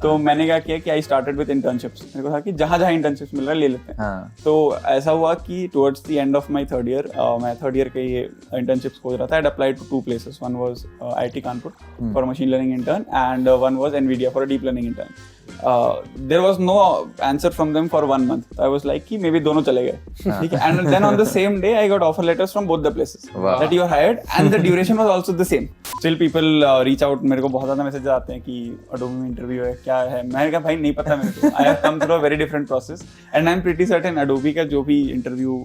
तो मैंने क्या किया कि आई स्टार्टेड विद इंटर्नशिप्स। मेरे को था कि जहाँ जहाँ इंटर्नशिप्स मिल रहा है ले लेते हैं। हाँ. तो ऐसा हुआ कि towards the end of my third year, मैं थर्ड ईयर के ये इंटर्नशिप्स खोज रहा था। I applied to 2 places. One was IIT Kanpur for a machine learning intern, and one was NVIDIA for a deep learning intern. There was no answer from them for 1 month. I was like कि maybe दोनों चले गए, ठीक है। And then on the same day I got offer letters from both the places that you are hired, and the duration was also the same. Still people reach out, मेरे को बहुत ज़्यादा मैसेज आते हैं कि Adobe में interview है, क्या है। मैंने कहा भाई नहीं पता मेरे को। I have come through a very different process, and I'm pretty certain Adobe का जो भी इंटरव्यू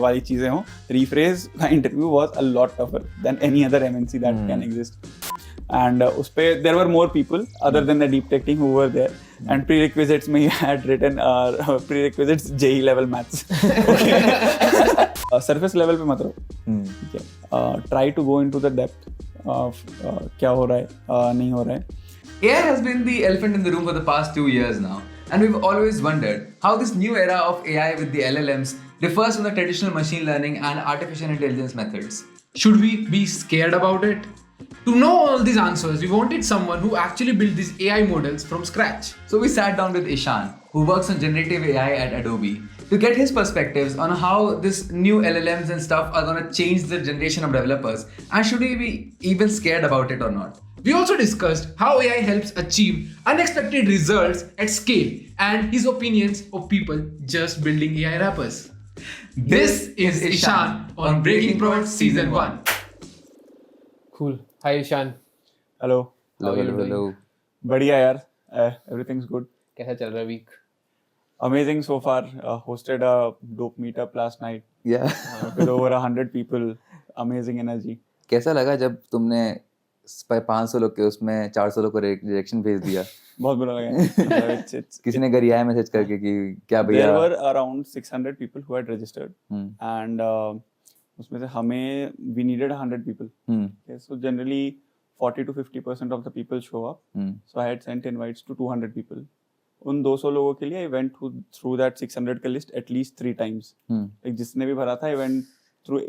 वाली चीज़ें हों, Rephrase का interview was a lot tougher than any other MNC that can exist. And उस पे there were more people other than the deep tech team who were there, and prerequisites में he had written prerequisites JEE level maths. Okay. Surface level पे मत रहो, ठीक है। Try to go into the depth of क्या हो रहा है, नहीं हो रहा है। AI has been the elephant in the room for the past 2 years now, and we've always wondered how this new era of AI with the LLMs differs from the traditional machine learning and artificial intelligence methods. Should we be scared about it? To know all these answers, we wanted someone who actually built these AI models from scratch. So we sat down with Ishan, who works on generative AI at Adobe, to get his perspectives on how this new LLMs and stuff are going to change the generation of developers, and should we be even scared about it or not. We also discussed how AI helps achieve unexpected results at scale and his opinions of people just building AI wrappers. This is Ishan on Breaking Prompts Season 1. Cool. Hi Ishan. Hello. Hello. बढ़िया यार, everything's good. कैसा चल रहा है week? Amazing so far. Hosted a dope meetup last night Yeah. with over 100 people. Amazing energy. कैसा लगा जब तुमने 500 लोग के उसमें 400 लोग को रिजेक्शन भेज दिया? बहुत बुरा लगा। किसी ने गरिया है मैसेज करके कि क्या भैया? There were around 600 people who had registered, and उसमें से हमें we needed 100 people. Okay, so generally 40 to 50% of the people show up. So I had sent invites to 200 people. उन 200 लोगों के लिए I went through that 600 का list at least 3 times. Like जिसने भी भरा था I went through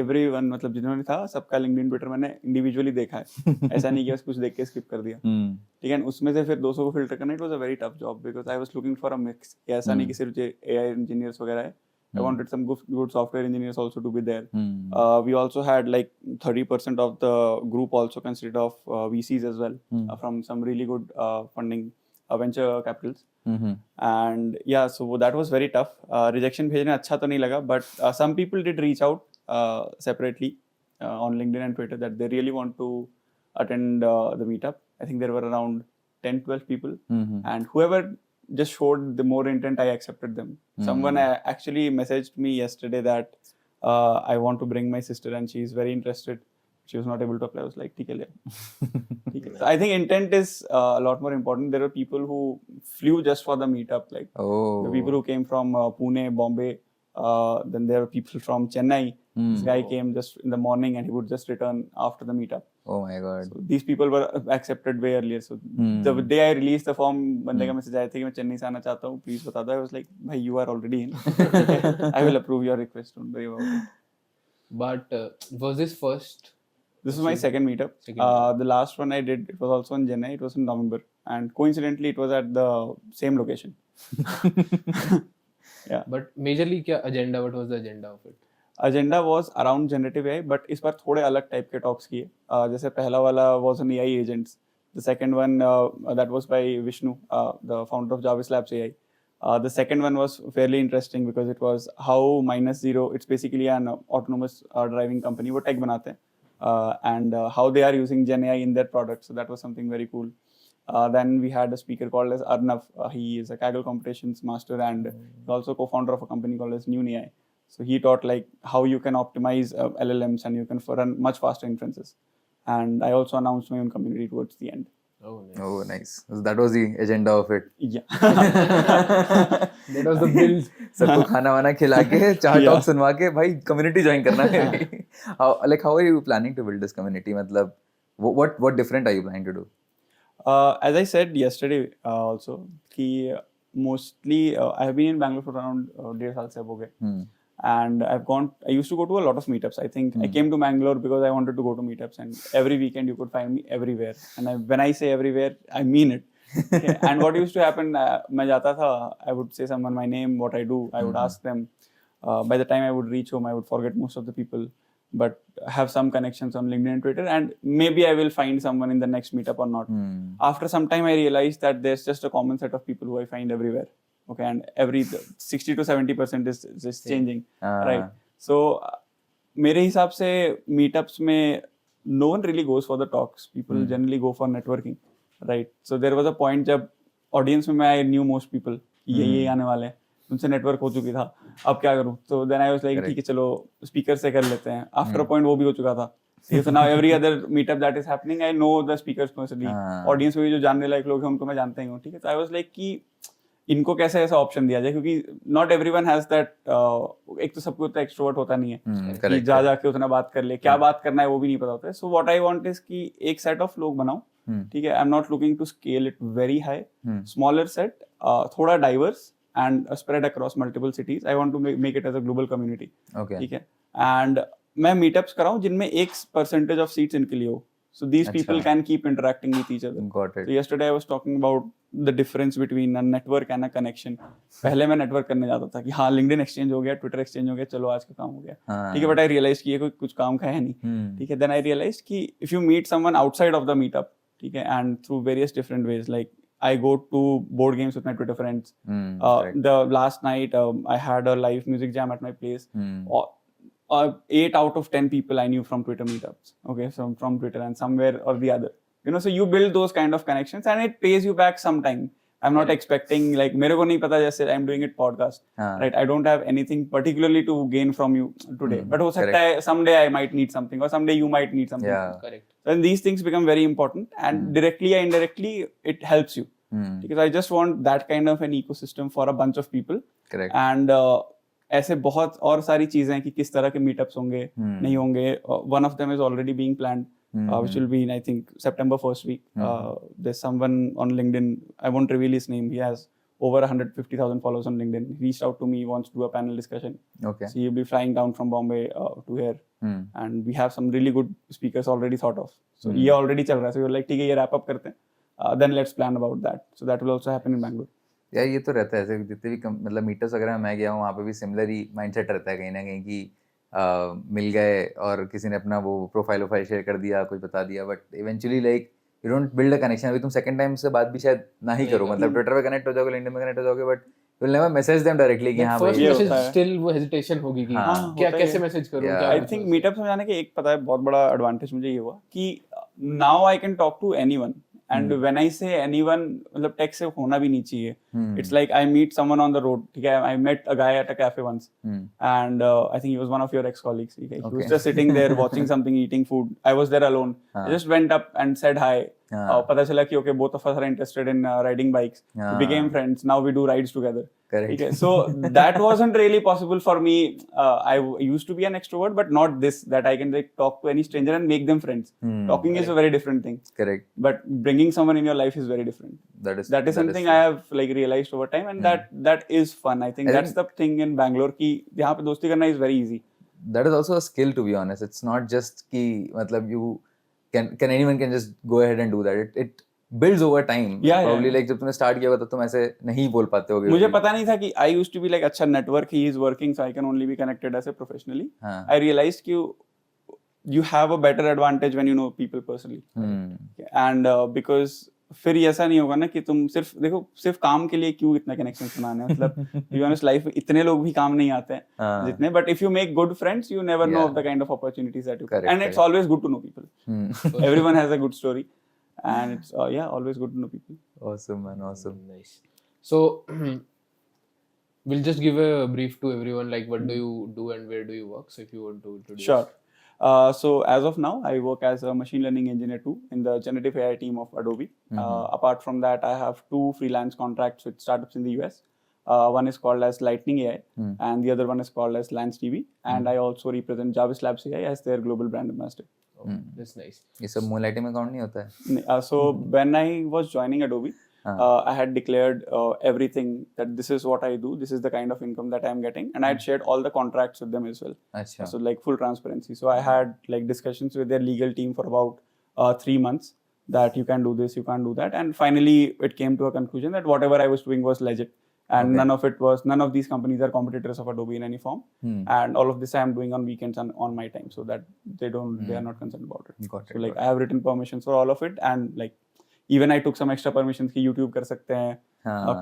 everyone, मतलब जिन्होंने था सबका LinkedIn Twitter मैंने इंडिविजुअली देखा है। ऐसा नहीं कि बस कुछ देख के स्किप कर दिया, ठीक है। उसमें से फिर 200 को फिल्टर करना, it was a very tough job because I was looking for a mix. ऐसा नहीं कि सिर्फ AI इंजीनियर्स वगैरह है। I wanted some good software engineers also to be there. We also had like 30% of the group also consisted of VCs as well, from some really good funding venture capitals. And yeah, so that was very tough. Rejection भेजना अच्छा तो नहीं लगा, but some people did reach out separately on LinkedIn and Twitter that they really want to attend the meetup. I think there were around 10-12 people, and whoever just showed the more intent, I accepted them. Someone actually messaged me yesterday that I want to bring my sister and she is very interested. She was not able to apply. I was like, ठीक है ले। So I think intent is a lot more important. There were people who flew just for the meetup, like the people who came from Pune, Bombay. Then there were people from Chennai. This guy came just in the morning and he would just return after the meetup. Oh my God. So these people were accepted way earlier. So the day I released the form, बंदे का message आया था कि मैं चेन्नई से आना चाहता हूँ, प्लीज बता दो। I was like, भाई you are already in. I will approve your request. Don't worry about it. But was this first? This was my second meetup. The last one I did, it was also in Chennai. It was in November, and coincidentally, it was at the same location. Yeah. But majorly क्या agenda? What was the agenda of it? Agenda was around generative AI, but इस बार थोड़े अलग type के talks किए। जैसे पहला वाला was on AI agents. The second one that was by Vishnu, the founder of Jarvis Labs AI. The second one was fairly interesting because it was how Minus Zero, it's basically an autonomous driving company, वो tech बनाते हैं, and how they are using Gen AI in their products. So that was something very cool. Then we had a speaker called as Arnav. He is a Kaggle competitions master and also co-founder of a company called as Noon AI. So he taught like how you can optimize LLMs and you can run much faster inferences. And I also announced my own community towards the end. Oh, nice. Oh, nice. So that was the agenda of it. Yeah. That was the build. सबको खाना वाना खिला के 4 talk सुनवा के भाई community join करना है। how are you planning to build this community? मतलब what different are you planning to do? As I said yesterday also, कि mostly I have been in Bangalore for around 1.5 साल से अब हो गए, and I used to go to a lot of meetups. I think I came to Bangalore because I wanted to go to meetups, and every weekend you could find me everywhere. And when I say everywhere, I mean it. Okay. And what used to happen, मैं जाता था, I would say someone my name, what I do, I would ask them. By the time I would reach home, I would forget most of the people, but have some connections on LinkedIn and Twitter, and maybe I will find someone in the next meetup or not. After some time, I realized that there's just a common set of people who I find everywhere. Okay, and every 60 to 70% is just changing, right? So, मेरे हिसाब से meetups में no one really goes for the talks. People generally go for networking. Right. So there was a point जब audience में I knew most people. ये आने वाले हैं. उनसे network हो चुकी था. अब क्या करूँ? So then I was like ठीक है चलो speaker से कर लेते हैं. After a point वो भी हो चुका था. So now every other meetup that is happening, I know the speakers personally. Audience में भी जो जानने लायक लोग हैं उनको मैं जानता ही हूँ. ठीक है. So I was like कि इनको कैसे ऐसा ऑप्शन दिया जाए, क्योंकि नॉट एवरीवन हैज दैट, एक तो सबको उतना एक्सट्रोवर्ट होता नहीं है कि जा जाके उतना बात कर ले, क्या बात करना है वो भी नहीं पता होता है. So what I want is कि एक सेट ऑफ लोग बनाओ, ठीक है. I am not looking to scale it very high, smaller set, थोड़ा diverse and spread across multiple cities. I want to make it as a global community, ठीक है. And मैं मीटअप्स कराऊं जिनमें एक परसेंटेज ऑफ सीट्स इनके लिए हो. So these people can keep interacting with each other. Got it. So yesterday I was talking about the difference between a network and a connection. पहले मैं network करने जाता था कि हाँ LinkedIn exchange हो गया, Twitter exchange हो गया, चलो आज का काम हो गया, ठीक है. But I realized कि ये कोई कुछ काम का है नहीं, ठीक है. Then I realized कि if you meet someone outside of the meetup, ठीक है, and through various different ways, like I go to board games with my Twitter friends. The last night I had a live music jam at my place. 8 out of 10 people I knew from Twitter meetups. Okay, so from Twitter and somewhere or the other. You know, so you build those kind of connections and it pays you back sometime. I'm not expecting like मेरे को नहीं पता जैसे I'm doing it podcast, right? I don't have anything particularly to gain from you today. But हो सकता है someday I might need something or someday you might need something. Yeah. Correct. And these things become very important and directly or indirectly it helps you. Because I just want that kind of an ecosystem for a bunch of people. Correct. And ऐसे बहुत और सारी चीजें हैं कि किस तरह के मीटअप्स होंगे, नहीं होंगे. One of them is already being planned, which will be in I think September first week. There's someone on LinkedIn, I won't reveal his name, he has over 150,000 followers on LinkedIn. He reached out to me, wants to do a panel discussion. Okay. So he'll be flying down from Bombay to here. And we have some really good speakers already thought of. So ये already चल रहा है. So we're like ठीक है ये wrap up करते हैं. Then let's plan about that. So that will also happen in Bangalore. यार ये तो रहता है ऐसे, जितने भी मतलब मीटर्स वगैरह में मैं गया हूँ वहाँ पे भी सिमिलर ही माइंडसेट रहता है कहीं ना कहीं कि मिल गए और किसी ने अपना वो प्रोफाइल शेयर कर दिया, कुछ बता दिया, but eventually like you don't build a connection. अभी तुम सेकंड टाइम से बात भी शायद ना ही करो, मतलब ट्विटर पे कनेक्ट हो जाओगे, लिंक्डइन में कनेक्ट हो जाओगे, but you will never message them directly कि हाँ फर्स्ट भाई. मैसेज होता है. स्टिल वो हेजिटेशन होगी कि हाँ, क्या होता ही कैसे है. मैसेज करूं, Yeah. क्या I think meetups में जाने के एक पता है बहुत बड़ा एडवांटेज मुझे ये हुआ कि now I can talk to anyone. And when I say anyone, मतलब टेक्स्ट से होना भी नहीं चाहिए. It's like I meet someone on the road. ठीक है, I met a guy at a cafe once, and I think he was one of your ex-colleagues. He was just sitting there watching something, eating food. I was there alone. I just went up and said hi. पता चला कि okay, both of us are interested in riding bikes. We became friends. Now we do rides together. Correct. Okay, so that wasn't really possible for me. I used to be an extrovert, but not this, that I can like talk to any stranger and make them friends. Talking is a very different thing. Correct. But bringing someone in your life is very different. That is something I have like realized over time, and that is fun. I think that's the thing in Bangalore कि यहाँ पे दोस्ती करना is very easy. That is also a skill, to be honest. It's not just कि मतलब you can anyone can just go ahead and do that. It builds over time. Probably like जब तुमने start किया होगा तो तुम ऐसे नहीं बोल पाते होगे. मुझे पता नहीं था कि I used to be like अच्छा network, he is working, so I can only be connected as a professionally. I realized कि you have a better advantage when you know people personally. And because फिर ऐसा नहीं होगा ना कि तुम सिर्फ काम के लिए क्यों इतना कनेक्शन बनाने, मतलब to be honest लाइफ में इतने लोग भी काम नहीं आते हैं जितने, but if you make good friends you never know of the kind of opportunities that you get. And it's always good to know people. Everyone has a good story and it's always good to know people. Awesome, man. Awesome. Nice. So we'll just give a brief to everyone, like what do you do and where do you work, so if you want to introduce. Sure. So as of now, I work as a machine learning engineer too in the generative AI team of Adobe. Apart from that, I have 2 freelance contracts with startups in the US. One is called as Lightning AI, and the other one is called as Lance TV. And I also represent Jarvis Labs AI as their global brand ambassador. Oh, that's nice. ये सब moonlighting में count नहीं होता है? So when I was joining Adobe, I had declared everything that this is what I do, this is the kind of income that I'm getting, and I had shared all the contracts with them as well. अच्छा. So like full transparency. So I had like discussions with their legal team for about 3 months. that you can do this, you can't do that, and finally it came to a conclusion that whatever I was doing was legit, and none of these companies are competitors of Adobe in any form, and all of this I am doing on weekends and on my time, so that they are not concerned about it. Got it, So like I have written permissions for all of it, and like even I took some extra permissions कि YouTube कर सकते हैं,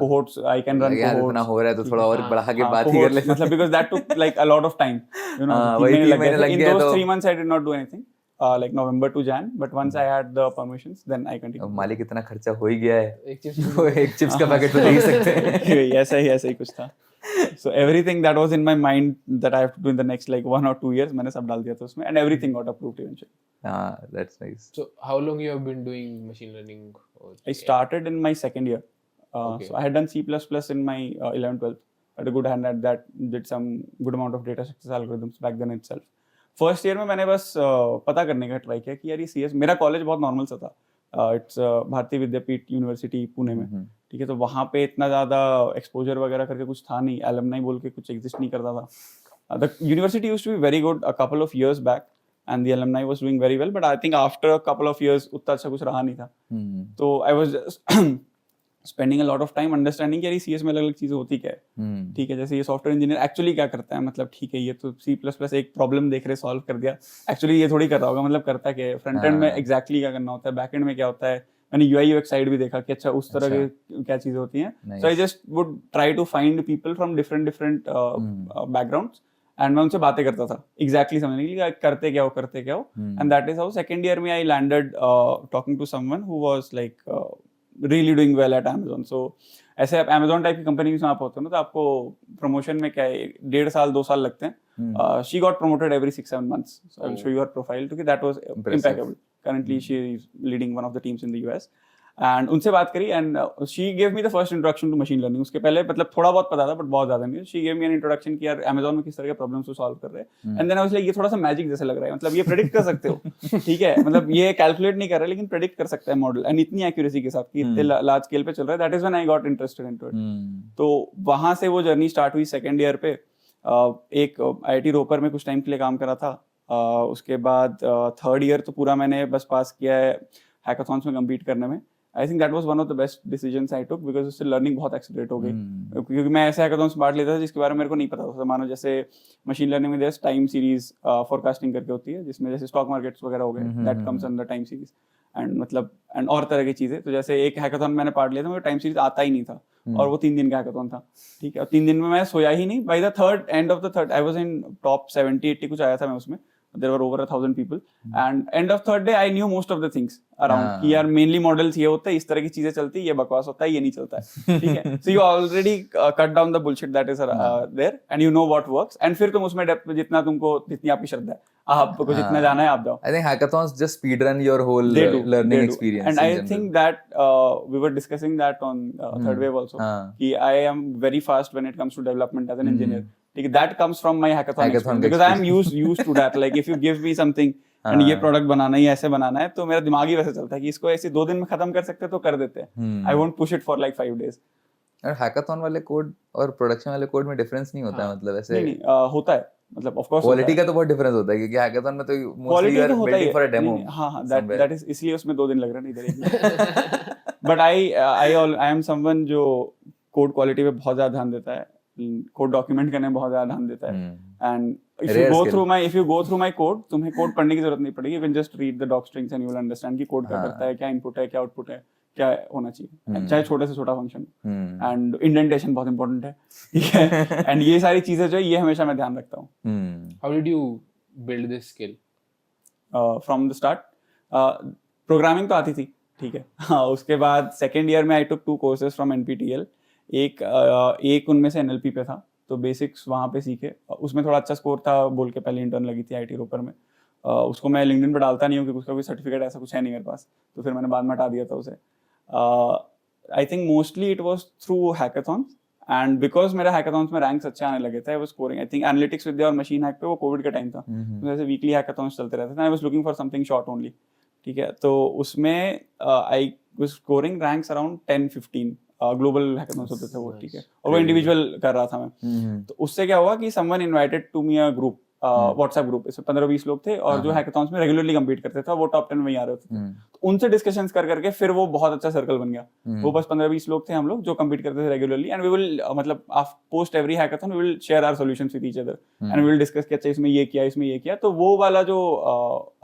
cohorts I can run यार cohorts. इतना हो रहा है तो थोड़ा और बढ़ा के बात ही कर cohorts, लेते मतलब because that took like a lot of time, you know, वही 3 तीन महीने लग in गए those तो 3 months I did not do anything, like November to Jan, but once I had the permissions then I continued. अब मालिक इतना खर्चा हो ही गया है, एक चिप्स वो एक चिप्स का पैकेट तो दे ही सकते हैं. ऐसा ही कुछ था. So everything that was in my mind that I have to do in the next like 1 or 2 years मैंने सब डाल दिया था उसमें, and everything got approved eventually. That's nice. So how long you have been doing machine learning? I started in my second year. Okay. So I had done C++ in my 11th, 12th. I had a good hand at that. Did some good amount of data structures algorithms back then itself. First year में मैंने बस पता करने का try किया कि यार ये CS, मेरा कॉलेज बहुत नॉर्मल सा था. It's भारतीय विद्यापीठ यूनिवर्सिटी पुणे में, ठीक है. तो वहाँ पे इतना ज़्यादा एक्सपोजर वगैरह करके कुछ था नहीं, एलमनाई बोल के कुछ एग्जिस्ट नहीं करता था. The university used to be very good a couple of years back, and the alumni was doing very well, but I think after a couple of years उतना अच्छा कुछ रहा नहीं था. तो I was just spending a lot of time understanding कि यार ये CS में अलग अलग चीज़ें होती क्या है, ठीक है. जैसे ये सॉफ्टवेयर इंजीनियर एक्चुअली क्या करता है, मतलब ठीक है ये तो C++ एक प्रॉब्लम देख रहे सॉल्व कर दिया, एक्चुअली ये थोड़ी कर रहा होगा, मतलब करता क्या है, फ्रंट एंड में एग्जैक्टली क्या करना होता है, बैक एंड में क्या होता है. मैंने UI UX साइड भी देखा कि अच्छा उस तरह की क्या चीज़ें होती हैं. So I just would try to find people from different backgrounds, and मैं उनसे बातें करता था एग्जैक्टली समझने के लिए करते क्या हो. And that is how second year में I landed talking to someone who was like really doing well at Amazon. सो ऐसे आप Amazon टाइप की कंपनी में आप होते हो ना, तो आपको प्रमोशन में क्या है 1.5 साल 2 साल लगते हैं. She got promoted every 6-7 months. So I'll show you her profile क्योंकि that was impeccable. Currently she is leading one of the teams in the US. And उनसे बात करी, and she gave me the first introduction to machine learning. उसके पहले मतलब थोड़ा बहुत पता था बट बहुत ज्यादा नहीं. She gave me an introduction कि यार Amazon में किस तरह के प्रॉब्लम्स को सॉल्व कर रहे हैं. And then I was like ये थोड़ा सा मैजिक जैसे लग रहा है, मतलब ये प्रेडिक्ट कर सकते हो, ठीक है, मतलब ये कैलकुलेट नहीं कर रहा है लेकिन प्रेडिक्ट कर सकता है मॉडल, एंड इतनी एक्यूरेसी के साथ कि इतने लार्ज स्केल पे चल रहा है. That is when I got interested into it. तो वहां से वो जर्नी स्टार्ट हुई. सेकंड ईयर पे एक IIT रोपर में कुछ टाइम के लिए काम करा था. उसके बाद थर्ड ईयर तो पूरा मैंने बस पास किया है हैकाथॉन्स में कम्पीट करने में. आई think that was one of the best decisions I took, because उससे लर्निंग बहुत एक्सीलरेट हो गई. क्योंकि मैं ऐसे हैकाथॉन्स पार्ट लेता था जिसके बारे में मेरे को नहीं पता था. मानो जैसे मशीन लर्निंग में देयर टाइम सीरीज फोरकास्टिंग करके होती है, जिसमें जैसे स्टॉक मार्केट्स वगैरह हो गए, that comes under time series, and मतलब एंड और तरह की चीजें. तो जैसे एक हैकाथॉन मैंने पार्ट लिया था, मुझे टाइम सीरीज आता ही नहीं था, और वो 3 दिन का हैकाथॉन था, ठीक है. और 3 दिन में मैं सोया ही नहीं. By the end of the third I was in top 70-80 कुछ आया था मैं उसमें. There were over 1,000 people, and end of third day I knew most of the things around. कि यार mainly models ये होता है, इस तरह की चीजें चलती है, ये बकवास होता है, ये नहीं चलता है, ठीक है. So you already cut down the bullshit that is there, and you know what works. And फिर तुम उसमें depth में जितनी आपकी श्रद्धा है, आपको जितना जाना है आप जाओ. I think hackathons just speedrun your whole learning experience. And I think that we were discussing that on third wave also. कि I am very fast when it comes to development as an engineer. That comes from my hackathon experience, because I am used to that. Like if you give me something and ये product बनाना है, ऐसे बनाना है, तो मेरा दिमाग ही वैसे चलता है कि इसको ऐसे 2 दिन में खत्म कर सकते हैं तो कर देते हैं. I won't push it for like 5 days. और हैकाथॉन वाले कोड और प्रोडक्शन वाले कोड में डिफरेंस नहीं होता है, मतलब ऐसे नहीं होता है, मतलब ऑफ कोर्स क्वालिटी का तो बहुत डिफरेंस होता है, क्योंकि हैकाथॉन में तो mostly you are waiting for a demo. हां दैट इज, इसलिए उसमें 2 दिन लग रहे हैं इधर. बट आई एम समवन जो कोड क्वालिटी पे बहुत ज्यादा ध्यान देता है, कोड डॉक्यूमेंट करने में बहुत ज्यादा ध्यान देता है. And if you go through my code, तुम्हें कोड पढ़ने की जरूरत नहीं पड़ेगी. You can just read the doc strings and you will understand कि कोड क्या करता है, क्या इनपुट है, क्या आउटपुट है, क्या होना चाहिए, चाहे छोटे से छोटा फंक्शन. एंड इंडेंटेशन बहुत इंपॉर्टेंट है, ठीक है. एंड ये सारी चीजें जो है ये हमेशा मैं ध्यान रखता हूँ. How did you build this skill? From the start, programming तो आती थी, ठीक है. हाँ, उसके बाद सेकेंड ईयर में I took 2 courses from NPTEL. एक उनमें से NLP पे था, तो बेसिक्स वहाँ पे सीखे. उसमें थोड़ा अच्छा स्कोर था बोल के पहले इंटर्न लगी थी IIT रोपर में. उसको मैं लिंक्डइन पे डालता नहीं हूँ क्योंकि उसका कोई सर्टिफिकेट ऐसा कुछ है नहीं मेरे पास, तो फिर मैंने बाद में हटा दिया था उसे. I think mostly it was through hackathons, and because मेरा हैकाथॉन्स में रैंक्स अच्छे आने लगे थे, I was scoring. I think analytics Vidhya और मशीन हैक पे वो कोविड का टाइम था, तो जैसे वीकली हैकाथॉन्स चलते रहते थे. I was looking for something short only, ठीक है. तो उसमें आई was scoring ranks around 10-15 global hackathons होते थे वो, ठीक है. और वो इंडिविजुअल कर रहा था मैं. तो उससे क्या हुआ कि someone invited to me a group WhatsApp group, इसमें 15-20 लोग थे और जो हैकाथॉन्स में रेगुलरली कम्पीट करते थे वो टॉप 10 में ही आ रहे होते थे। तो उनसे डिस्कशंस कर करके फिर वो बहुत अच्छा सर्कल बन गया। वो बस 15-20 लोग थे हम लोग जो कम्पीट करते थे रेगुलरली, एंड वी विल मतलब post every hackathon we will share our solutions with each other and we will discuss कि अच्छा इसमें ये किया, इसमें ये किया। तो वो वाला जो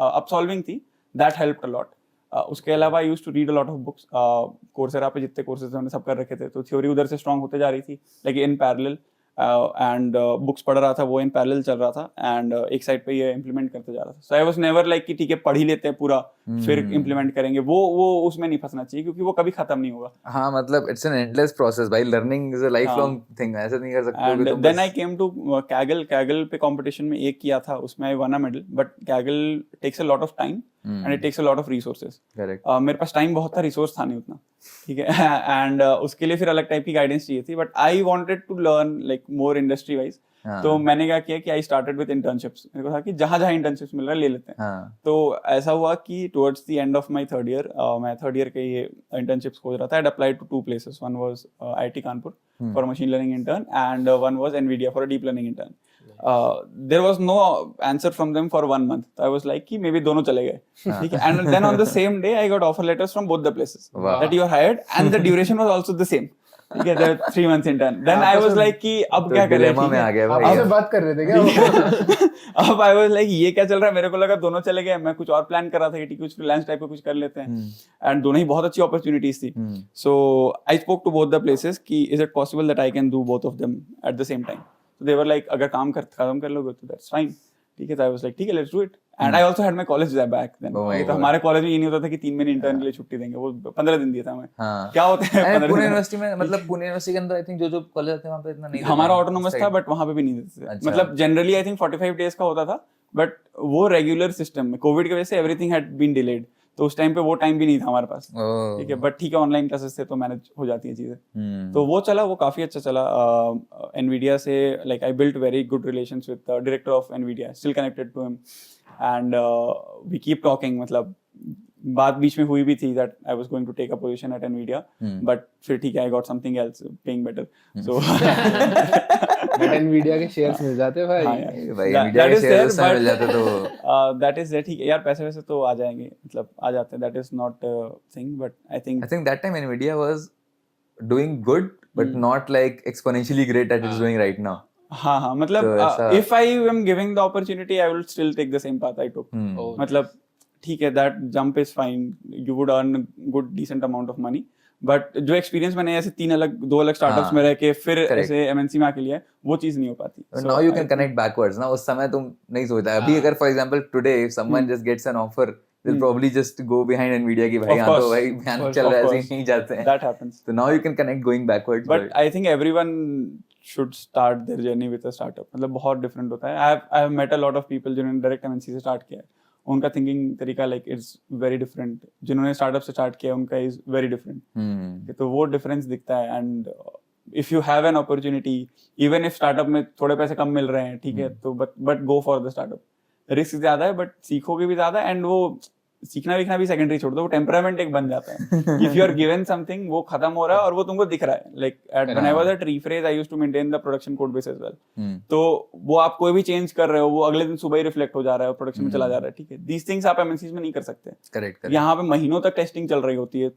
अपसॉल्विंग थी दैट हेल्प्ड अ लॉट। उसके अलावा I used to read a lot of books. Coursera पे जितने कोर्सेज हमने सब कर रखे थे, तो थ्योरी उधर से स्ट्रांग होते जा रही थी, like in parallel, and books पढ़ रहा था, वो इन पैरेलल चल रहा था, एंड एक साइड पे ये इम्प्लीमेंट करते जा रहा था। सो आई वाज नेवर लाइक कि ठीक है पढ़ ही लेते हैं पूरा फिर इम्प्लीमेंट करेंगे, वो उसमें नहीं फंसना चाहिए क्योंकि वो कभी खत्म नहीं होगा। हाँ मतलब इट्स एन एंडलेस प्रोसेस भाई, learning is a life long thing, ऐसे नहीं कर सकते हो कि एंड तुम देन बस आई केम टू कैगल पे कंपटीशन में एक किया था, उसमें I won a medal, but Kaggle takes a lot of time and it takes a lot of resources. Correct. मेरे पास टाइम बहुत था, रिसोर्स था नहीं उतना, ठीक है। एंड उसके लिए फिर अलग टाइप की गाइडेंस चाहिए थी, but I wanted to learn like more industry wise. तो मैंने क्या किया कि आई स्टार्टेड विद इंटर्नशिप्स। मेरे को था कि जहाँ जहाँ इंटर्नशिप्स मिल रहा है ले लेते हैं। तो ऐसा हुआ कि towards the end of my third year, मैं थर्ड ईयर के ये इंटर्नशिप्स खोज रहा था। I applied to 2 places. One was IIT Kanpur for a machine learning intern, and one was NVIDIA for a deep learning intern. There was no answer from them for 1 month. So I was like कि maybe दोनों चले गए, ठीक है। And then on the same day I got offer letters from both the places that you are hired, and the duration was also the same. ठीक है, 3 months intern. Then I was like कि अब क्या करें, dilemma में आ गया भाई। आपसे बात कर रहे थे क्या? अब I was like ये क्या चल रहा है, मेरे को लगा दोनों चले गए, मैं कुछ और प्लान कर रहा था कि कुछ फ्रीलांस टाइप का कुछ कर लेते हैं, एंड दोनों ही बहुत अच्छी अपॉर्चुनिटीज थी। So I spoke to both the places कि is it possible that I can do both of them at the same time. तो दे वर लाइक अगर काम खत्म कर लोगे तो दैट्स फाइन, ठीक है। तो आई वाज लाइक ठीक है, let's do it. And I also had my college back then. तो हमारे कॉलेज में ये नहीं होता था कि 3 महीने इंटर्न के लिए छुट्टी देंगे, वो 15 दिन दिया था हमें। क्या होता है 15 पुणे यूनिवर्सिटी में, मतलब पुणे यूनिवर्सिटी के अंदर आई थिंक जो कॉलेज आते हैं वहां पे इतना नहीं, हमारा ऑटोनोमस था बट वहां पे भी नहीं देते थे। मतलब जनरली आई थिंक 45 डेज का होता था, बट वो रेगुलर सिस्टम में कोविड की वजह से एवरीथिंग हैड बीन डिलेड, तो उस टाइम पे वो टाइम भी नहीं था हमारे पास, ठीक है। बट ठीक है, ऑनलाइन क्लासेस थे तो मैनेज हो जाती है चीजें। तो वो चला, वो काफी अच्छा चला। एनवीडिया से like I built very good relations with the director of Nvidia, still connected to him, and we keep talking. मतलब बात बीच में हुई भी थी that I was going to take a position at Nvidia, but फिर ठीक है, I got something else paying better. So but Nvidia के शेयर्स मिल जाते भाई। भाई एनवीडिया के शेयर्स उस समय मिल जाते तो दैट इज ठीक है यार, पैसे वैसे तो आ जाएंगे, मतलब आ जाते हैं, that is not thing. But I think that time Nvidia was doing good but not like exponentially great that it is doing right now. हाँ, मतलब if I am giving the opportunity I will still take the same path I took. मतलब ठीक है, that jump is fine, you would earn good decent amount of money, but जो experience मैंने ऐसे 2 अलग startups में रह के फिर ऐसे एमएनसी में आके लिया है, वो चीज नहीं हो पाती। Now you can connect backwards ना, उस समय तुम नहीं सोचता। अभी अगर for example today if someone just gets an offer, they'll probably just go behind Nvidia की भाई यहाँ तो भाई ध्यान चल रहा है, ऐसे नहीं जाते हैं। That happens. So now you can connect going backwards. But I think everyone should start their journey with a startup. मतलब बहुत different होता है। I have met a lot of people जिन्होंने direct MNC से start किया है, उनका thinking तरीका like it's very different। जिन्होंने startup से start किया उनका is very different। तो वो difference दिखता है। And if you have an opportunity, even if startup में थोड़े पैसे कम मिल रहे हैं, ठीक है, तो but go for the startup। Risk ज्यादा है बट सीखोगे भी ज्यादा, एंड वो सीखना विखना भी सेकेंडरी छोड़ दो, वो टेम्परामेंट एक बन जाता है। If you are given something, वो खत्म हो रहा है और वो तुमको दिख रहा है। Like when I was at Rephrase I used to maintain the production code base as well. तो वो आप कोई भी चेंज कर रहे हो, वो अगले दिन सुबह ही रिफ्लेक्ट हो जा रहा है और प्रोडक्शन में चला जा रहा है, ठीक है। दीस थिंग्स आप एमएनसीज में नहीं कर सकते। करेक्ट। यहाँ पे महीनों तक टेस्टिंग चल रही होती है,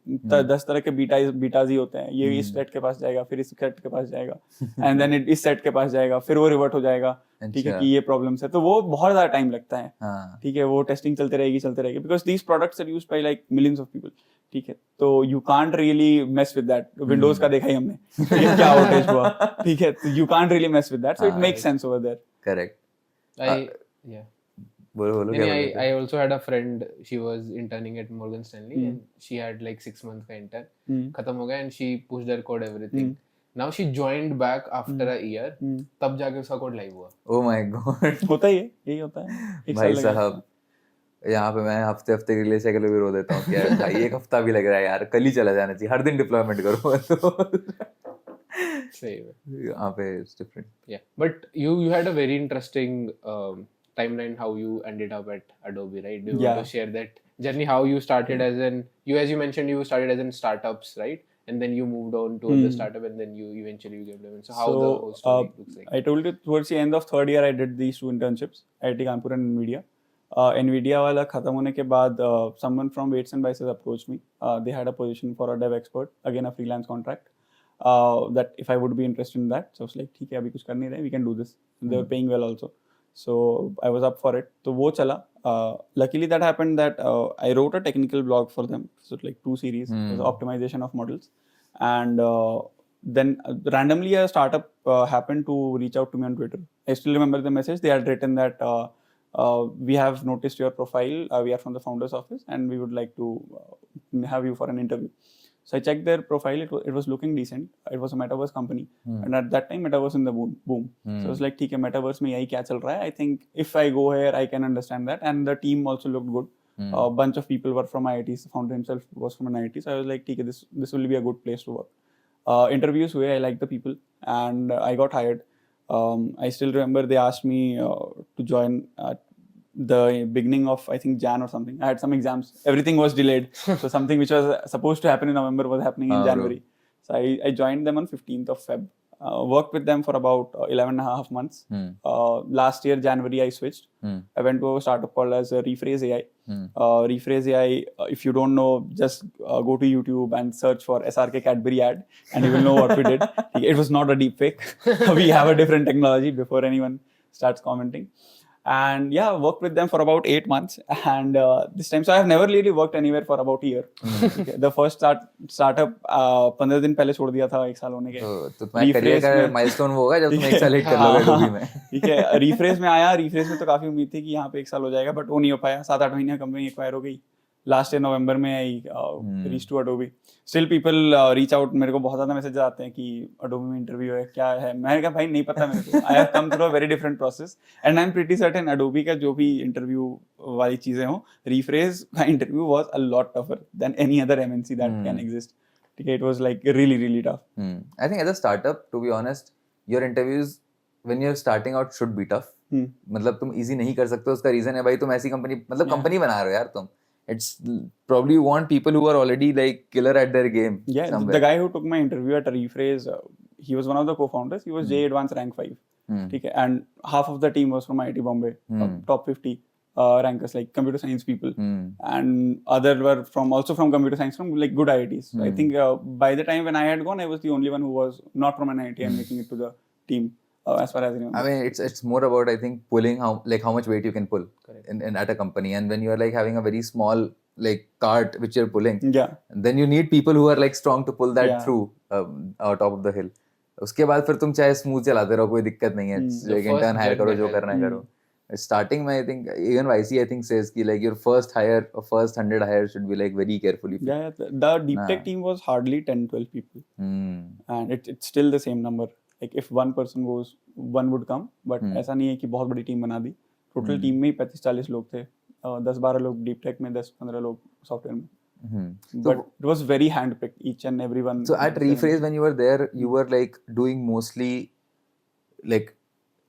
10 तरह के बीटाज ही होते हैं। ये इस सेट के पास जाएगा, फिर इस सेट के पास जाएगा, एंड देन इस सेट के पास जाएगा, फिर वो रिवर्ट हो जाएगा, ठीक है, कि ये प्रॉब्लम्स है। तो वो बहुत ज्यादा टाइम लगता है, ठीक है। वो टेस्टिंग चलते रहेगी, because these products are used by like millions of people, ठीक है। तो you can't really mess with that. Windows का देखा ही हमने ये क्या आउटेज हुआ, ठीक है। तो you can't really mess with that, so it makes sense over there. Correct. बोलो क्या बोल रहे थे? I also had a friend, she was interning at Morgan Stanley and she had like 6 months का intern खत्म हो गया and she pushed her code everything. Now she joined back after a year, तब जाके उसका कोड लाइव हुआ। Oh my god। होता ही है, यही होता है भाई साहब, यहाँ पे मैं हफ्ते के लिए से भी रो देता हूँ कि यार भाई 1 हफ्ता भी लग रहा है यार, कल ही चला जाना चाहिए, हर दिन डिप्लॉयमेंट करो। सही है। यहाँ पे it's different. Yeah, but you had a very interesting timeline how you ended up at Adobe, right? Do you want to share that journey, how you started as you mentioned you started as in startups, right? and then you moved on to other startup, and then you eventually gave them. So how the whole story looks like? I told you towards the end of third year I did these 2 internships, IIT Kanpur and NVIDIA. NVIDIA वाला खत्म होने के बाद someone from Weights and Biases approached me. They had a position for a dev expert, again a freelance contract. That if I would be interested in that, so I was like ठीक है अभी कुछ कर नहीं रहे, we can do this. And they were paying well also. So I was up for it. तो वो चला. Luckily that happened that I wrote a technical blog for them. So like 2 series. It was optimization of models. And then randomly a startup happened to reach out to me on Twitter. I still remember the message. They had written that we have noticed your profile. We are from the founder's office and we would like to have you for an interview. So I checked their profile. It was looking decent. It was a metaverse company, and at that time, metaverse in the boom. So I was like, "ठीक है, metaverse में यही क्या चल रहा है? I think if I go here, I can understand that." And the team also looked good. A bunch of people were from IITs. The founder himself was from an IIT. So I was like, "ठीक है, this will be a good place to work." Interviews हुए. I liked the people, and I got hired. I still remember they asked me to join at the beginning of I think Jan or something. I had some exams. Everything was delayed. So something which was supposed to happen in November was happening in January. So I joined them on 15th of Feb. Worked with them for about 11 and a half months. Last year, January, I switched. I went to a startup called as Rephrase AI. Rephrase AI, if you don't know, just go to YouTube and search for SRK Cadbury ad and you will know what we did. It was not a deep fake. We have a different technology before anyone starts commenting. And yeah, worked with them for about 8 months. And this time, so I have never really worked anywhere for about a year. Okay. The first startup 15 दिन पहले छोड़ दिया था 1 साल होने के. तो तुम्हारे करियर का माइलस्टोन वो होगा जब तुम 1 साल हिट कर लोगे Adobe में. ठीक है, Rephrase में आया. Rephrase में तो काफी उम्मीद थी कि यहाँ पे 1 साल हो जाएगा, बट वो नहीं हो पाया. 7-8 महीने कंपनी एक्वायर हो गई. लास्ट ईयर नवंबर में I reach to Adobe. Still people reach out. मेरे को बहुत ज़्यादा मैसेज आते हैं कि Adobe में इंटरव्यू है, क्या है. मैंने कहा भाई नहीं पता मेरे को. I have come through a very different process and I am pretty certain Adobe का जो भी इंटरव्यू वाली चीज़ें हो, Rephrase का interview was a lot tougher than any other MNC that can exist. ठीक है, it was like really really tough. I think as a startup, to be honest, your interviews when you're starting out should be tough. मतलब तुम easy नहीं कर सकते. उसका reason है भाई तुम ऐसी कंपनी मतलब कंपनी बना रहे हो यार तुम. It's probably you want people who are already like killer at their game. Yeah, somewhere. the guy who took my interview at Rephrase, he was one of the co-founders. He was J Advance rank 5. Okay, and half of the team was from IIT Bombay, top 50 rankers, like computer science people, and other were also from computer science from like good IITs. So I think by the time when I had gone, I was the only one who was not from an IIT and making it to the team. As far as I remember. I mean, it's more about I think pulling how much weight you can pull in at a company, and when you are like having a very small like cart which you're pulling, then you need people who are like strong to pull that through top of the hill. उसके बाद फिर तुम चाहे smooth चलाते रहो, कोई दिक्कत नहीं है. like intern hire करो, जो करना है करो. Starting में I think even YC I think says कि like your first hire or first 100 hires should be like very carefully. Yeah, the deep tech team was hardly 10-12 people, and it's still the same number. Like if one person goes, one would come, but ऐसा नहीं है कि बहुत बड़ी team बना दी. Total team में ही 35-40 लोग थे. 10-12 लोग डीप टेक में, 10-15 लोग सॉफ्टवेयर में. But it was very handpicked, each and every one. So at Rephrase, when you were there, you were like doing mostly like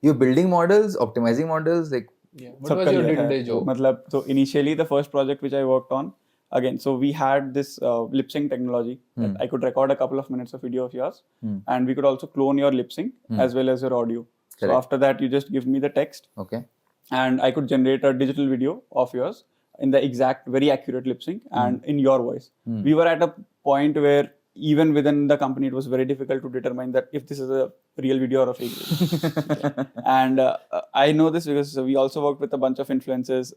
you're building models, optimizing models, like. Yeah. What was your day-to-day job? मतलब so initially the first project which I worked on, again, so we had this lip sync technology that I could record a couple of minutes of video of yours, and we could also clone your lip sync as well as your audio. Correct. So after that, you just give me the text, okay, and I could generate a digital video of yours in the exact, very accurate lip sync and in your voice. We were at a point where even within the company, it was very difficult to determine that if this is a real video or a fake video. And I know this because we also worked with a bunch of influencers,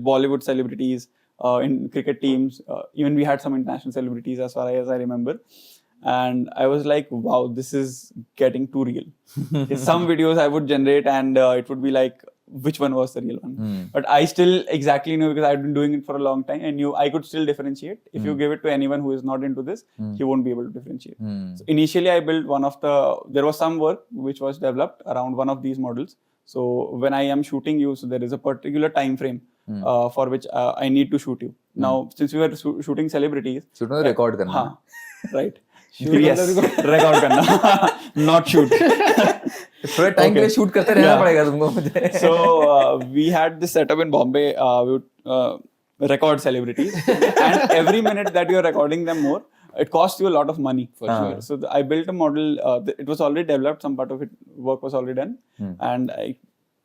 Bollywood celebrities, in cricket teams. Even we had some international celebrities as far as I remember. And I was like, wow, this is getting too real. Some videos I would generate and it would be like, which one was the real one? But I still exactly know because I've been doing it for a long time and knew I could still differentiate. If you give it to anyone who is not into this, he won't be able to differentiate. So initially I built there was some work which was developed around one of these models. So when I am shooting you, so there is a particular time frame for which I need to shoot you. Now, since we were shooting celebrities, record karna. Right. Yes, record karna, not shoot. थोड़ा time के लिए shoot करते रहना पड़ेगा तुमको मुझे. So we had this setup in Bombay. We would record celebrities, and every minute that you're recording them more, it costs you a lot of money. For sure. So I built a model. It was already developed. Some part of it work was already done, and I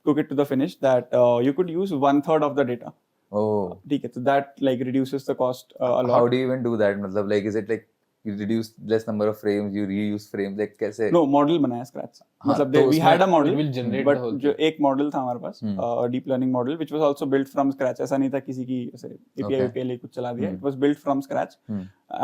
took it to the finish that you could use 1/3 of the data. Oh. ठीक है, so that like reduces the cost a lot. How do you even do that? मतलब like is it like you reduce less number of frames, you reuse frames, like कैसे? No, model बनाया scratch. मतलब तो we had a model, it will generate but the whole जो एक model था हमारे पास, deep learning model, which was also built from scratch. ऐसा नहीं था किसी की ऐसे API ले कुछ चला दिया. It was built from scratch,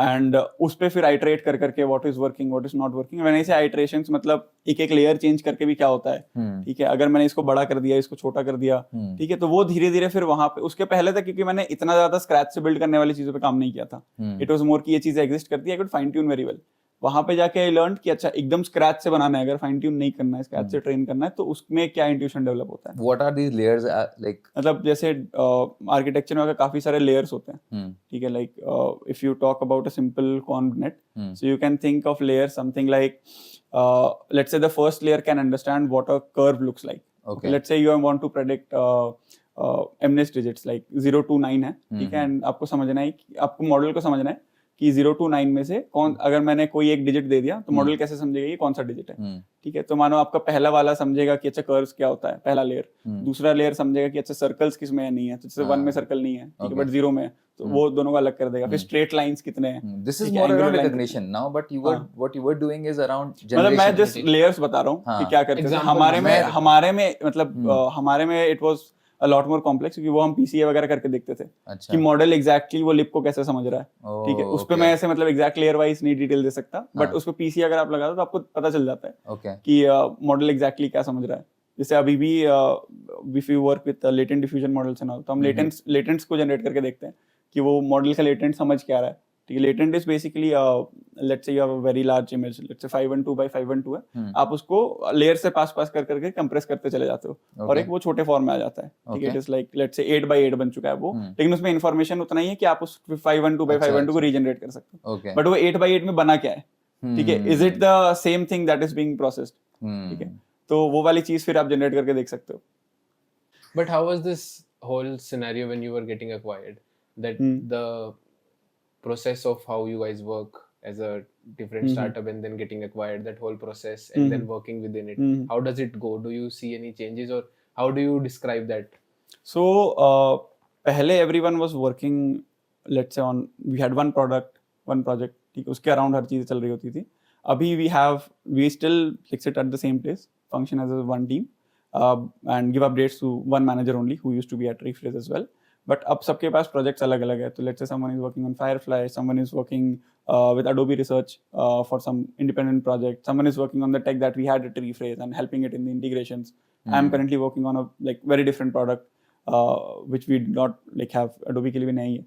and उस पे फिर iterate कर करके what is working, what is not working. When I say iterations, मतलब एक layer change करके भी क्या होता है, ठीक है? अगर मैंने इसको बड़ा कर दिया, इसको छोटा कर दिया, ठीक है? तो वो धीरे धीरे फिर वहाँ पे, उसके पहले तक क्योंकि मैंने इतना ज्यादा scratch से build करने वाली चीजों पे काम नहीं किया था. It was more कि ये चीजें exist करती है, I could fine tune very well. वहां पे जाके आई लर्न कि अच्छा एकदम स्क्रैच से बनाना है, अगर फाइन ट्यून नहीं करना है, स्क्रैच से ट्रेन करना है, तो उसमें क्या इंट्यूशन डेवलप होता है. What are these layers like? मतलब जैसे आर्किटेक्चर में काफी सारे लेयर्स होते हैं, ठीक है. Like if you talk about a simple conv net, so you can think of layer something like let's say the first layer can understand what a curve looks like. Let's say you want to predict MNIST digits like 0 to 9 है, ठीक है. And आपको समझना है, आपको model को समझना है कि 0 to 9 में से कौन, अगर मैंने कोई एक डिजिट दे दिया तो मॉडल कैसे समझेगा ये कौन सा डिजिट है, ठीक है. तो मानो आपका पहला वाला समझेगा कि अच्छा कर्व्स क्या होता है, पहला लेयर. दूसरा लेयर समझेगा कि अच्छा सर्कल्स किस में नहीं है, तो जैसे 1 में सर्कल नहीं है, ठीक है, बट 0 में है, तो वो दोनों को अलग कर देगा. फिर स्ट्रेट लाइंस कितने हैं. This is more around recognition now, but you were what you were doing is around मतलब मैं generation. जस्ट लेयर्स बता रहा हूँ कि क्या करते हैं. हमारे में मतलब हमारे में it was a lot more complex, क्योंकि वो हम PCA वगैरह करके देखते थे कि मॉडल एग्जैक्टली वो लिप को कैसे समझ रहा है, ठीक है. उस पे मैं ऐसे मतलब एग्जैक्ट लेयर वाइज नहीं डिटेल दे सकता, बट उस पे PCA अगर आप लगा दो तो आपको पता चल जाता है कि मॉडल एग्जैक्टली क्या समझ रहा है. जैसे अभी भी if you work with latent diffusion models and all, तो हम लेटेंट्स को जनरेट करके देखते हैं कि वो मॉडल का लेटेंट समझ क्या रहा है, ठीक है. Latent is basically let's say you have a very large image, let's say 512 by 512 है, आप उसको लेयर से पास कर करके कंप्रेस करते चले जाते हो और एक वो छोटे फॉर्म में आ जाता है, ठीक है. इट इज लाइक लेट्स से 8 by 8 बन चुका है वो, लेकिन उसमें इन्फॉर्मेशन उतना ही है कि आप उस 512 by 512 को रीजनरेट कर सकते हो, बट वो 8 by 8 में बना क्या है, ठीक है. Is it the same thing that is being processed, ठीक है. तो वो वाली चीज फिर आप जनरेट करके देख सकते हो. But how was this whole scenario when you were getting acquired? That the process of how you guys work as a different startup and then getting acquired, that whole process and then working within it, how does it go? Do you see any changes, or how do you describe that? So पहले everyone was working, let's say on, we had one project, ठीक है, उसके around हर चीज चल रही होती थी. अभी we still sit at the same place, function as a one team, and give updates to one manager only who used to be at Rephrase as well. But अब सबके पास प्रोजेक्ट्स अलग अलग है. तो let's say someone is working on Firefly, someone is working with Adobe Research for some independent project, someone is working on the tech that we had at Rephrase and helping it in the integrations. I'm currently working on a like very different product which we did not like have Adobe के लिए भी नहीं है.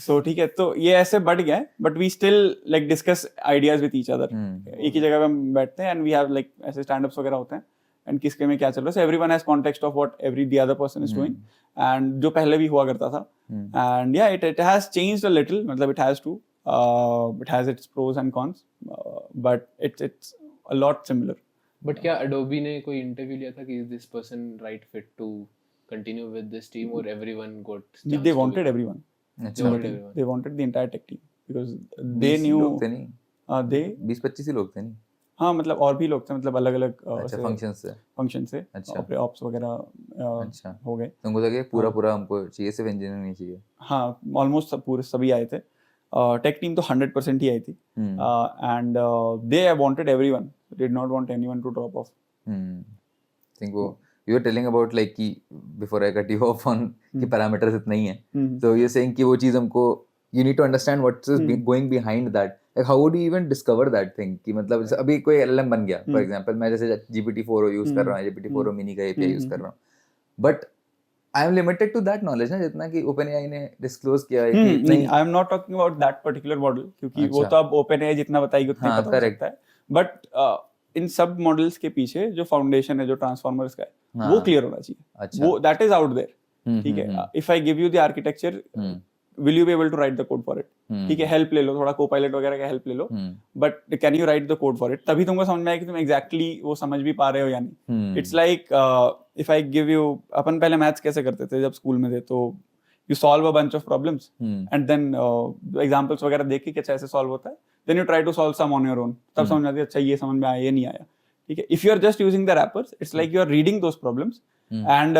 So ठीक है, तो ये ऐसे बढ़ गया है, but we still like discuss ideas with each other. एक ही जगह पे हम बैठते हैं and we have like ऐसे stand-ups वगैरह होते हैं and किसके में क्या चल रहा है. So everyone has context of what the other person is doing, and जो पहले भी हुआ करता था. And yeah, it has changed a little, मतलब it has to. It has its pros and cons, but it's a lot similar. But क्या Adobe ने कोई interview लिया था कि is this person right fit to continue with this team, or everyone got? They wanted everyone. They wanted the entire tech team because they knew. लोग थे नहीं. they 20-25 ही लोग थे नहीं. हाँ, मतलब और भी लोग थे, मतलब अलग अलग फंक्शन से ऑप्स वगैरह हो गए. तुमको लगे पूरा हमको चाहिए, सिर्फ इंजीनियर नहीं चाहिए? हाँ, ऑलमोस्ट पूरे सभी आए थे. टेक टीम तो 100% ही आई थी, and they wanted everyone, did not want anyone to drop off. Think वो you are telling about like कि before I cut you off on कि पैरामीटर्स इतने ही हैं, तो यू सेइंग कि वो चीज हमको you need to understand what is going behind that. Like how would you even discover that thing कि मतलब अभी कोई LLM बन गया, for example मैं जैसे GPT-4o यूज कर रहा हूँ, GPT-4o mini का API यूज कर रहा हूँ, but I am limited to that knowledge ना, जितना कि OpenAI ने disclose किया है कि नहीं, I am not talking about that particular model, क्योंकि वो तो अब OpenAI जितना बताएगी उतना ही पता हो सकता है, but इन सब मॉडल्स के पीछे जो फाउंडेशन है, जो ट्रांसफॉर्मर्स का है, वो क्लियर होना चाहिए. वो that is out there, ठीक है. If I give you the architecture, will you be able to write the code for it? ठीक है, हेल्प ले लो, थोड़ा कोपायलट वगैरह का हेल्प ले लो, but can you write the code for it? तभी तुमको समझ में आएगा कि तुम एग्जैक्टली वो समझ भी पा रहे हो या नहीं. It's like if I give you, अपन पहले मैथ्स कैसे करते थे जब स्कूल में थे, तो you solve a bunch of problems and then examples वगैरह देख के कैसे ऐसे solve होता है, then you try to solve some on your own, तब समझ में आती है अच्छा ये समझ में आया ये नहीं आया, ठीक है. If you are just using the wrappers, it's like you are reading those problems and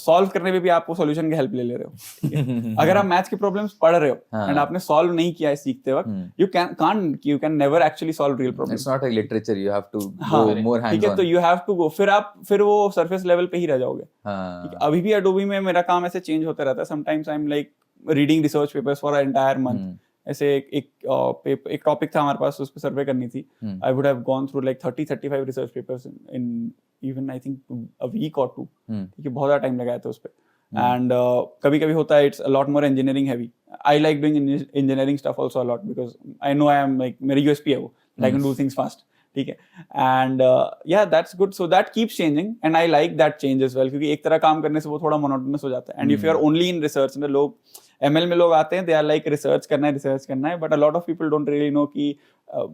solve करने में भी आप वो solution की help ले ले रहे हो, ठीक है. अगर आप मैथ्स के problems पढ़ रहे हो and आपने solve नहीं किया है सीखते वक्त, you can never actually solve real problems. It's not like literature, you have to go more hands on. ठीक है, तो you have to go, फिर वो surface level पे ही रह जाओगे. ठीक है. अभी भी Adobe में मेरा काम ऐसे change होता रहता है. Sometimes I'm like reading research papers for an entire month. ऐसे एक टॉपिक था हमारे पास, उस पर सर्वे करनी थी. I would have gone through like 30-35 research papers in even I think a week और 2. ठीक है, बहुत ज़्यादा टाइम लगाया था उस पर. एंड कभी कभी होता है it's a lot more engineering heavy. I like doing engineering stuff also a lot because I know I am like मेरी यूएसपी है वो, I can do things fast. ठीक है, and yeah that's good. So that keeps changing and I like that change as well, क्योंकि एक तरह काम करने से वो थोड़ा मोनोटोनस हो जाता है. And if you are only in research, लोग ML में लोग आते हैं, दे आर लाइक रिसर्च करना है, but a lot of people don't really know कि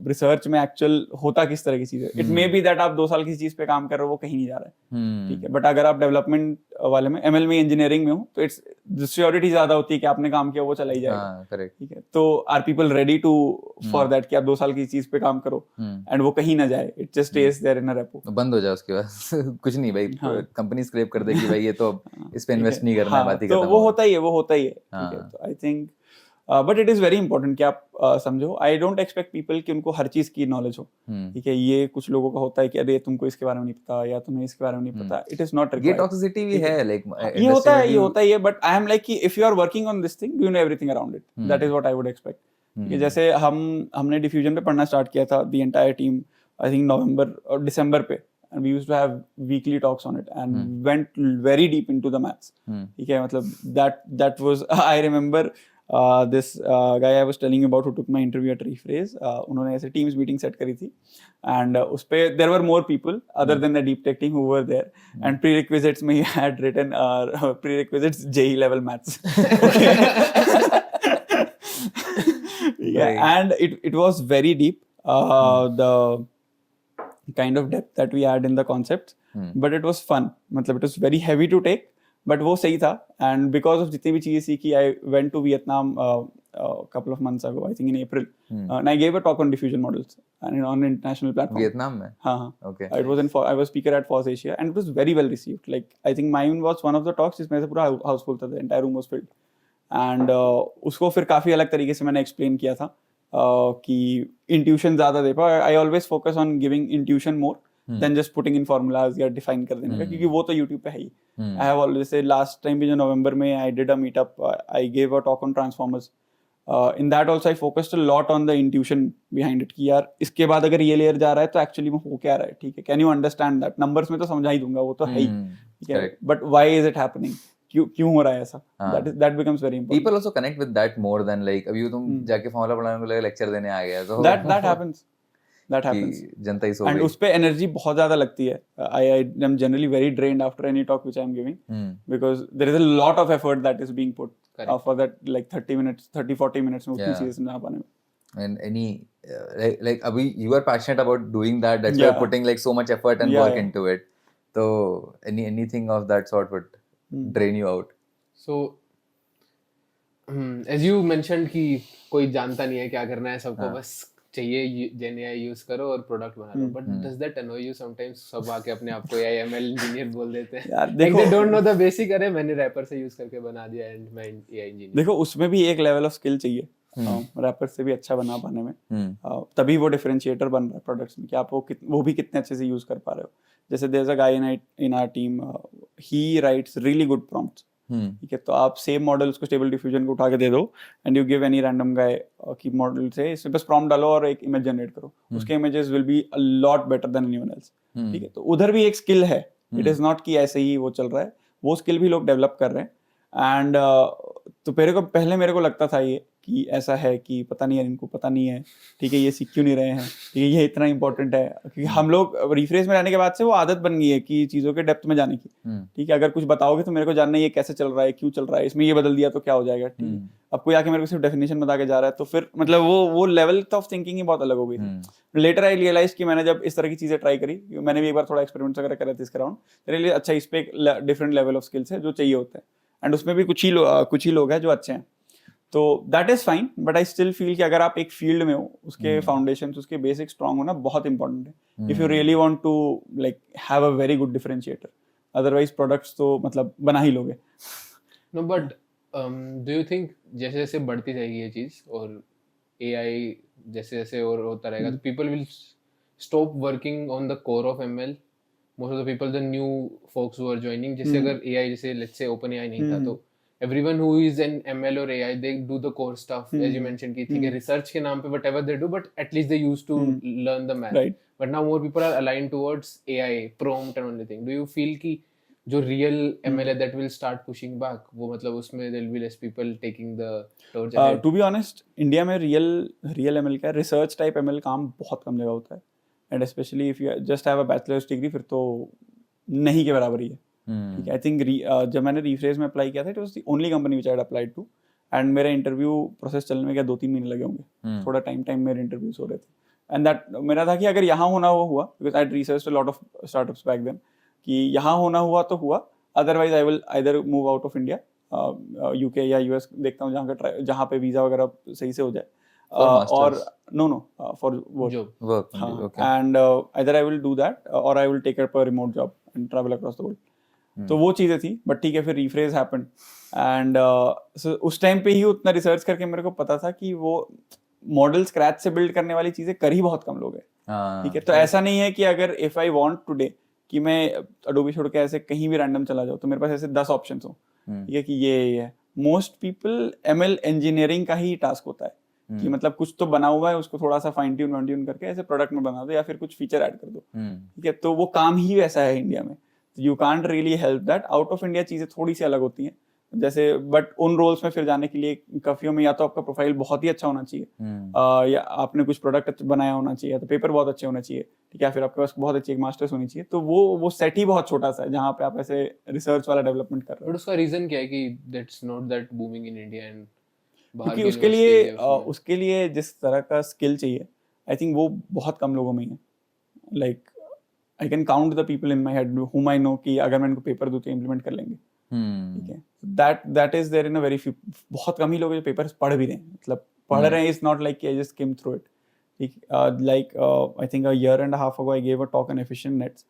रिसर्च में एक्चुअल होता किस तरह की चीज है. इट मे बी दैट आप 2 साल किसी चीज पे काम कर रहे हो, वो कहीं नहीं जा रहा है. ठीक है, बट अगर आप डेवलपमेंट वाले में ML में इंजीनियरिंग में हो तो इट्स श्योरिटी ज्यादा होती है कि आपने काम किया वो चला ही जाएगा. ठीक है, तो are people ready to for that कि आप 2 साल की चीज पे काम करो एंड वो कहीं ना जाए, it just stays there in a repo. बंद हो जाए उसके बाद कुछ नहीं भाई, कंपनी स्क्रैप कर दे कि भाई ये तो इस पे इन्वेस्ट नहीं करना है, बात ही खत्म. तो वो होता ही है. ठीक है, तो I think but it is very important कि आप समझो. आई डोंट एक्सपेक्ट पीपल कि उनको हर चीज की नॉलेज हो. ठीक है, ये कुछ लोगों का होता है कि अरे तुमको इसके बारे में नहीं पता या तुम्हें इसके बारे में नहीं पता. It is not required. ये टॉक्सिसिटी भी है, लाइक ये होता है, बट आई एम लाइक कि if you are working on this thing, you know everything around it. That is what I would expect. जैसे हमने डिफ्यूजन पे पढ़ना स्टार्ट किया था, the entire team, I think November और दिसंबर पे, and we used to have weekly talks on it and went very deep into the maths. ठीक है, मतलब that was I remember this guy I was telling you about who took my interview at Rephrase. उन्होंने ऐसे teams meeting set करी थी and उस पे there were more people other than the deep tech team who were there, and prerequisites में he had written prerequisites JEE level maths. Yeah, and it was very deep. The kind of depth that we had in the concepts, but it was fun. मतलब it was very heavy to take, but वो सही था. And because of जितनी भी चीजें सीखी, I went to Vietnam a couple of months ago, I think in April, and I gave a talk on diffusion models and on an international platform. Vietnam में? हाँ. Okay. It was I was speaker at FOSS Asia, and it was very well received. Like I think mine was one of the talks जिसमें से पूरा house full था, the entire room was filled. And उसको फिर काफी अलग तरीके से मैंने explain किया था. कि इंट्यूशन ज्यादा दे पाओ. I always focus on giving intuition more than just putting in formulas या डिफाइन कर देने का, क्योंकि वो तो यूट्यूब पे है ही. आई हैव ऑलवेज से लास्ट टाइम भी जो नवंबर में I did a meetup, I gave a talk on transformers. In that also I focused a lot on the intuition behind it, कि यार इसके बाद अगर ये लेयर जा रहा है तो एक्चुअली में हो क्या रहा है. ठीक है, can you understand that. Numbers में तो समझा ही दूंगा, वो तो है ही. ठीक है, but why is it happening, क्यों हो रहा है ऐसा. that becomes very important. People also connect with that more than like अभी तुम जाके फॉर्मूला पढ़ाने को लगे लेक्चर देने आ गया, तो that happens. जनता ही सो गई. And उस पे एनर्जी बहुत ज्यादा लगती है. I am generally very drained after any talk which I am giving, because there is a lot of effort that is being put for that like 30-40 minutes में उतनी चीजें समझा पाने में. And any like अभी you are passionate about doing that, that's why you're putting like so much effort and work into it. So anything of that sort would drain you out. So as you mentioned कि कोई जानता नहीं है क्या करना है, सबको बस चाहिए GenAI यूज करो और प्रोडक्ट बना लो. But does that annoy you sometimes? सब आके अपने आप को AI ML इंजीनियर बोल देते हैं. यार देखो, they don't know the basic. अरे मैंने रैपर से यूज करके बना दिया एंड मैं AI इंजीनियर. देखो, उसमें भी एक लेवल ऑफ स्किल चाहिए रैपर से भी अच्छा बना पाने में. तभी वो डिफरेंशिएटर बन रहा है प्रोडक्ट्स में, कि आप वो भी कितने अच्छे से यूज कर पा रहे हो. जैसे there is a guy in our team, he writes really good prompts. ठीक है, तो आप सेम मॉडल उसको स्टेबल डिफ्यूजन को उठा के दे दो and you give any random guy की मॉडल से इसमें बस प्रॉम्प्ट डालो और एक इमेज जनरेट करो. उसके images will be a lot better than anyone else. ठीक है, तो उधर भी एक स्किल है. इट इज नॉट कि ऐसे ही वो चल रहा है, वो स्किल भी लोग डेवलप कर रहे हैं. एंड तो पहले मेरे को लगता था ये कि ऐसा है कि पता नहीं है, इनको पता नहीं है. ठीक है, ये सीख क्यों नहीं रहे हैं. ठीक है, ये इतना इंपॉर्टेंट है, क्योंकि हम लोग रिफ्रेश में रहने के बाद से वो आदत बन गई है कि चीज़ों के डेप्थ में जाने की. ठीक है, अगर कुछ बताओगे तो मेरे को जानना है ये कैसे चल रहा है, क्यों चल रहा है, इसमें ये बदल दिया तो क्या हो जाएगा. ठीक है, अब कोई आके मेरे को सिर्फ डेफिनेशन बता के जा रहा है, तो फिर मतलब वो लेवल ऑफ थिंकिंग ही बहुत अलग हो गई थी. लेटर आई रियलाइज कि मैंने जब इस तरह की चीज़ें ट्राई करी, मैंने भी एक बार थोड़ा एक्सपेरिमेंट्स वगैरह करा था इसके अराउंड, रियली अच्छा इस पे एक डिफरेंट लेवल ऑफ स्किल्स है जो चाहिए होता है. एंड उसमें भी कुछ ही लोग हैं जो अच्छे हैं. तो that is fine, but I still feel कि अगर आप एक फील्ड में हो, उसके फाउंडेशन, उसके बेसिक स्ट्रांग होना बहुत इंपॉर्टेंट है if you really want to like have a very good differentiator. Otherwise products तो मतलब बना ही लोगे. No but do you think जैसे जैसे बढ़ती जाएगी ये चीज और एआई जैसे जैसे और होता रहेगा, तो people will stop working on the core of ML. Most of the people, the new folks who are joining, जैसे अगर एआई, जैसे लेट्स से ओपन एआई नहीं था, तो everyone who is in ML or AI, they do the core stuff, as you mentioned कि ठीक है research के नाम पे whatever they do, but at least they used to learn the math. Right. But now more people are aligned towards AI, prompt and everything. Do you feel कि जो real ML है that will start pushing back, वो मतलब उसमें there will be less people taking the torch ahead? To be honest, India में real ML का research type ML काम बहुत कम जगह होता है, and specially if you just have a bachelors degree, फिर तो नहीं के बराबर ही है. ठीक है. आई थिंक जब मैंने रीफ्रेज में अप्लाई किया था, it was the only company which I had applied to, and मेरा इंटरव्यू प्रोसेस चलने में क्या 2-3 महीने लगे होंगे. थोड़ा टाइम मेरे इंटरव्यूज हो रहे थे, एंड दैट मेरा था कि अगर यहाँ होना हुआ, because I researched a lot of startups back then, कि यहाँ होना हुआ तो हुआ, otherwise I will either move out of India, UK या यूएस देखता हूँ जहाँ पे वीजा वगैरह सही से हो जाए. और no for work. Okay. And either I will do that or I will take up a remote job and travel across the world. तो वो चीज़ें थी, बट ठीक है, फिर रीफ्रेज हैपेंड, एंड उस टाइम पे ही उतना रिसर्च करके मेरे को पता था कि वो मॉडल स्क्रैच से बिल्ड करने वाली चीज़ें कर ही बहुत कम लोग हैं. ठीक है. तो ऐसा नहीं है कि अगर इफ आई वांट टुडे कि मैं अडोबी छोड़ के ऐसे कहीं भी रैंडम चला जाऊँ, तो मेरे पास ऐसे 10 ऑप्शंस हो. ठीक है, कि ये है. मोस्ट पीपल ML इंजीनियरिंग का ही टास्क होता है कि मतलब कुछ तो बना हुआ है, उसको थोड़ा सा फाइन ट्यून करके ऐसे प्रोडक्ट में बना दो या फिर कुछ फीचर ऐड कर दो. ठीक है. तो वो काम ही वैसा है इंडिया में. You can't really help that. Out of India चीज़ें थोड़ी सी अलग होती हैं, जैसे बट उन रोल्स में फिर जाने के लिए काफियों में या तो आपका प्रोफाइल बहुत ही अच्छा होना चाहिए, या आपने कुछ प्रोडक्ट बनाया होना चाहिए, तो पेपर बहुत अच्छे होना चाहिए. ठीक है. फिर आपके पास बहुत अच्छी एक मास्टर्स होनी चाहिए. तो वो सेट ही बहुत छोटा सा है जहाँ पे आप ऐसे रिसर्च वाला डेवलपमेंट कर रहे हो. बट उसका रीजन क्या है कि that's not that booming in India and क्योंकि उसके लिए जिस तरह का स्किल चाहिए, आई थिंक वो बहुत कम लोगों में ही है. Like I can count the people in my head हुम आई नो कि अगर मैं इनको पेपर दूँ तो इम्प्लीमेंट कर लेंगे. ठीक है. That is there in a very few. बहुत कम ही लोग जो पेपर्स पढ़ भी रहे हैं, मतलब पढ़ रहे हैं. It's not like I just came through it. ठीक. Like I think a year and a half ago I gave a talk on efficient nets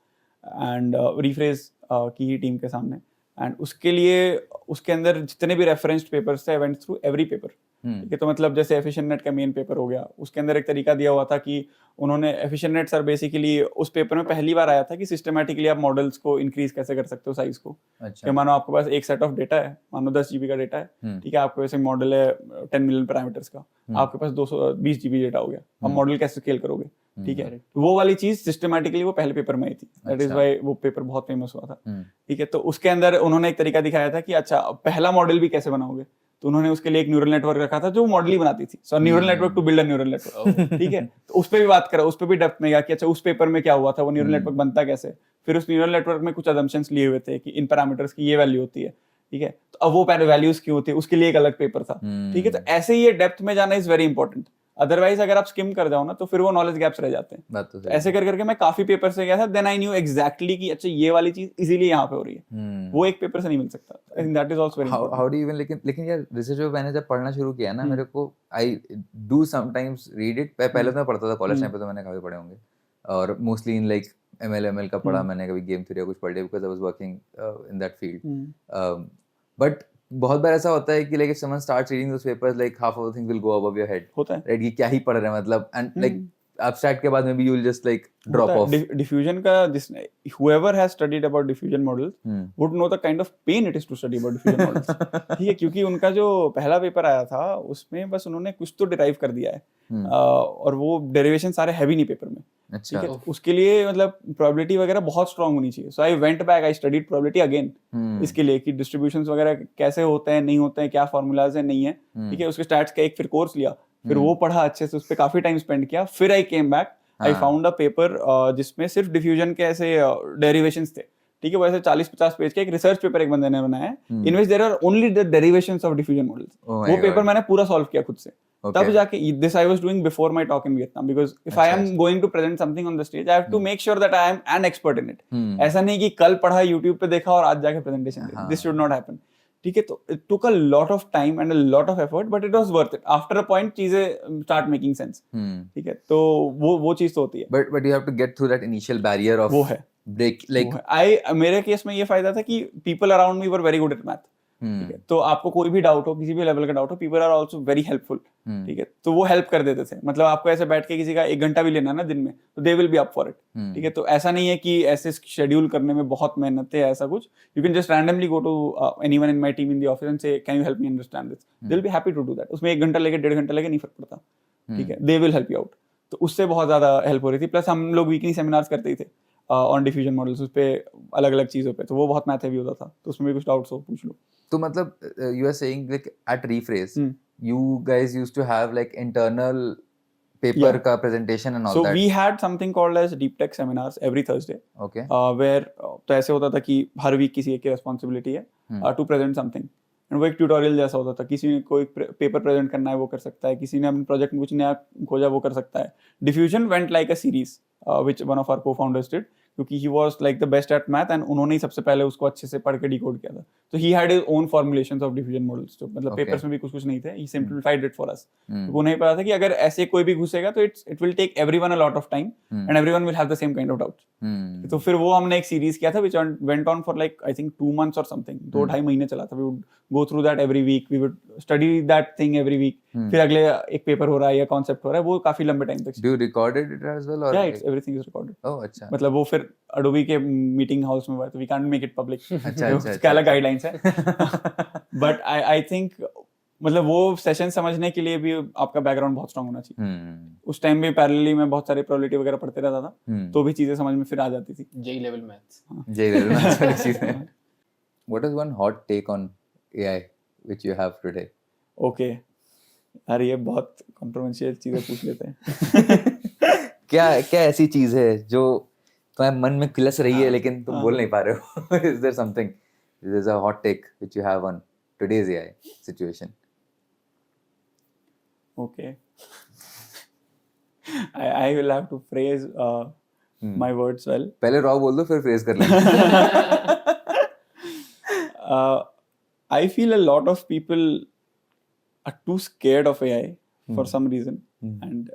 and rephrase की ही टीम के सामने, एंड उसके लिए उसके अंदर जितने भी रेफरेंस्ड पेपर्स थे, I went through every paper. ठीक है. तो मतलब जैसे एफिशिएंट नेट का मेन पेपर हो गया, उसके अंदर एक तरीका दिया हुआ था कि उन्होंने एफिशिएंट नेट सर बेसिकली उस पेपर में पहली बार आया था कि सिस्टमैटिकली आप मॉडल्स को इंक्रीज कैसे कर सकते हो साइज को. कि मानो आपके पास एक सेट ऑफ डेटा है, मानो 10 GB का डेटा है. ठीक है. आपके पास एक मॉडल है 10 मिलियन पैरामीटर्स का, आपके पास 220 GB डेटा हो गया. अब मॉडल कैसे स्केल करोगे. ठीक है. वो वाली चीज सिस्टमैटिकली वो पहले पेपर में आई थी. दैट इज व्हाई वो पेपर बहुत फेमस हुआ था. ठीक है. तो उसके अंदर उन्होंने एक तरीका दिखाया था कि अच्छा पहला मॉडल भी कैसे बनाओगे. तो उन्होंने उसके लिए एक न्यूरल नेटवर्क रखा था जो मॉडल ही बनाती थी. So neural network to build a neural network. ठीक है. तो उस पर भी बात करा, उस पर भी डेप्थ में गया कि अच्छा उस पेपर में क्या हुआ था, वो न्यूरल नेटवर्क बनता कैसे. फिर उस न्यूरल नेटवर्क में कुछ असम्पशंस लिए हुए थे कि इन पैरामीटर्स की ये वैल्यू होती है. ठीक है. तो अब वो वैल्यूज क्यों होती है, उसके लिए एक अलग पेपर था. ठीक है. तो ऐसे ही ये डेप्थ में जाना इज वेरी इंपॉर्टेंट. अदरवाइज अगर आप स्किम कर जाओ ना, तो फिर वो नॉलेज गैप्स रह जाते हैं. तो ऐसे कर करके मैं काफी पेपर से गया था. देन आई न्यू एग्जैक्टली कि अच्छा ये वाली चीज इजीली यहाँ पे हो रही है. वो एक पेपर से नहीं मिल सकता. आई think that is also very important. How do you even लेकिन यार रिसर्च में मैंने जब पढ़ना शुरू किया ना, मेरे को I do sometimes read it. पहले तो मैं पढ़ता था कॉलेज टाइम पे, तो मैंने काफी पढ़े होंगे, और मोस्टली इन लाइक ML का पढ़ा मैंने, कभी गेम थ्योरी या कुछ पढ़ लिया because I was working in that field. But बहुत बार ऐसा होता है कि like if someone starts reading those papers, like half of the things will go above your head. होता है. राइट. ये क्या ही पढ़ रहे हैं मतलब, एंड लाइक एब्स्ट्रैक्ट के बाद में भी you will just like drop of. Diffusion का whoever has studied about diffusion models would know the kind of pain it is to study about diffusion models. ठीक है. क्योंकि उनका जो पहला पेपर आया था उसमें बस उन्होंने कुछ तो डिराइव कर दिया है, और वो डेरिवेशन सारे है भी नहीं पेपर में. अच्छा. ठीक है. उसके लिए मतलब प्रोबेबिलिटी वगैरह बहुत स्ट्रांग होनी चाहिए. So I went back, I studied probability again इसके लिए कि डिस्ट्रीब्यूशंस वगैरह कैसे होते हैं, नहीं होते हैं, क्या फॉर्मूलाज है, नहीं है. ठीक है. उसके स्टैट्स का एक फिर कोर्स लिया, फिर वो पढ़ा अच्छे से, उस पर काफी टाइम स्पेंड किया. फिर I came back, I found a paper जिसमें सिर्फ डिफ्यूजन के ऐसे डेरिवेशंस थे. ठीक है. वो ऐसे 40-50 पेज का एक रिसर्च पेपर एक बंदे ने बनाया है, in which there are only the derivations of diffusion models. वो पेपर मैंने पूरा सॉल्व किया खुद से. तब जाके this I was doing before my talk in Vietnam, because if I am going to present something on the stage, I have to make sure that I am an expert in it. ऐसा नहीं कि कल पढ़ा, YouTube पे देखा और आज जाके presentation they. This should not happen. ठीक है, तो it took a lot of time and a lot of effort, but it was worth it. After a point चीजें start making sense. ठीक है, तो वो चीज तो होती है. But you have to get through that initial barrier of वो है. break, like मेरे केस में ये फायदा था कि people around me were very good at math. ठीक है, तो आपको कोई भी डाउट हो, किसी भी लेवल का डाउट हो, people are also very helpful. ठीक है, तो वो हेल्प कर देते थे. मतलब आपको ऐसे बैठ के किसी का 1 घंटा भी लेना ना दिन में, तो दे will be up for it. ठीक है, तो ऐसा नहीं है कि ऐसे शेड्यूल करने में बहुत मेहनत है ऐसा कुछ. You can just randomly go to anyone in my team in the office and say can you help me understand this. They will be happy to do that. उसमें 1 घंटा लेके 1.5 घंटा लेके नहीं फर्क पड़ता. ठीक है, they will help you out. तो उससे बहुत ज्यादा हेल्प हो रही थी. प्लस हम लोग वीकली सेमिनार्स करते ही थे ऑन डिफ्यूजन मॉडल्स, उस पे अलग अलग चीजों पे, तो वो बहुत मैथ हेवी होता था. तो उसमें भी कुछ डाउट्स हो पूछ लो. तो मतलब you are saying like at Rephrase you guys used to have like internal paper का presentation and all so that. we had something called as deep tech seminars every Thursday. Okay. Where तो ऐसे होता था कि हर week किसी एक की responsibility है टू प्रेजेंट समथिंग. एंड वो एक ट्यूटोरियल जैसा होता था. किसी ने कोई पेपर प्रेजेंट करना है वो कर सकता है, किसी ने अपने प्रोजेक्ट में कुछ नया खोजा वो कर सकता है. Diffusion went like a series which one of our co-founders did, क्योंकि he was like the best at math and उन्होंने ही सबसे पहले उसको अच्छे से पढ़ के डिकोड किया था. तो he had his own formulations of diffusion models. तो मतलब पेपर्स में भी कुछ नहीं थे. He simplified it for us. तो उन्हें पता था कि अगर ऐसे कोई भी घुसेगा तो it will take everyone a lot of time and everyone will have the same kind of doubts. तो फिर वो हमने एक सीरीज किया था which went on for like I think 2 months or something. 2-2.5 महीने चला था. We would go through that every week. We would study that thing every week. फिर अगले एक पेपर हो रहा है या कॉन्सेप्ट हो रहा है, वो काफी लंबे टाइम तक. Do you recorded it as well or? Yeah, it's everything is recorded. Oh, अच्छा. मतलब वो फिर Adobe के मीटिंग हाउस में हुआ, तो we can't make it public. अच्छा. उसका अलग गाइडलाइंस है. But I think मतलब वो सेशन समझने के लिए भी आपका बैकग्राउंड बहुत स्ट्रांग होना चाहिए. उस टाइम भी पैरेलली मैं बहुत सारे प्रोबेबिलिटी वगैरह पढ़ते रहता था, तो भी चीजें समझ में फिर आ जाती थी. J level maths. J level maths वाली चीजें. What is one hot take on AI which you have today? Okay. यार ये बहुत कंट्रोवर्शियल चीजें पूछ लेते हैं. क्या ऐसी चीज है जो तुम्हारे मन में किलस रही है लेकिन तुम बोल नहीं पा रहे हो? Is there something? Is there a hot take which you have on today's AI situation? Okay. I will have to phrase my words well. पहले raw बोल दो फिर phrase कर लेंगे. I feel a lot of people are too scared of AI for some reason. And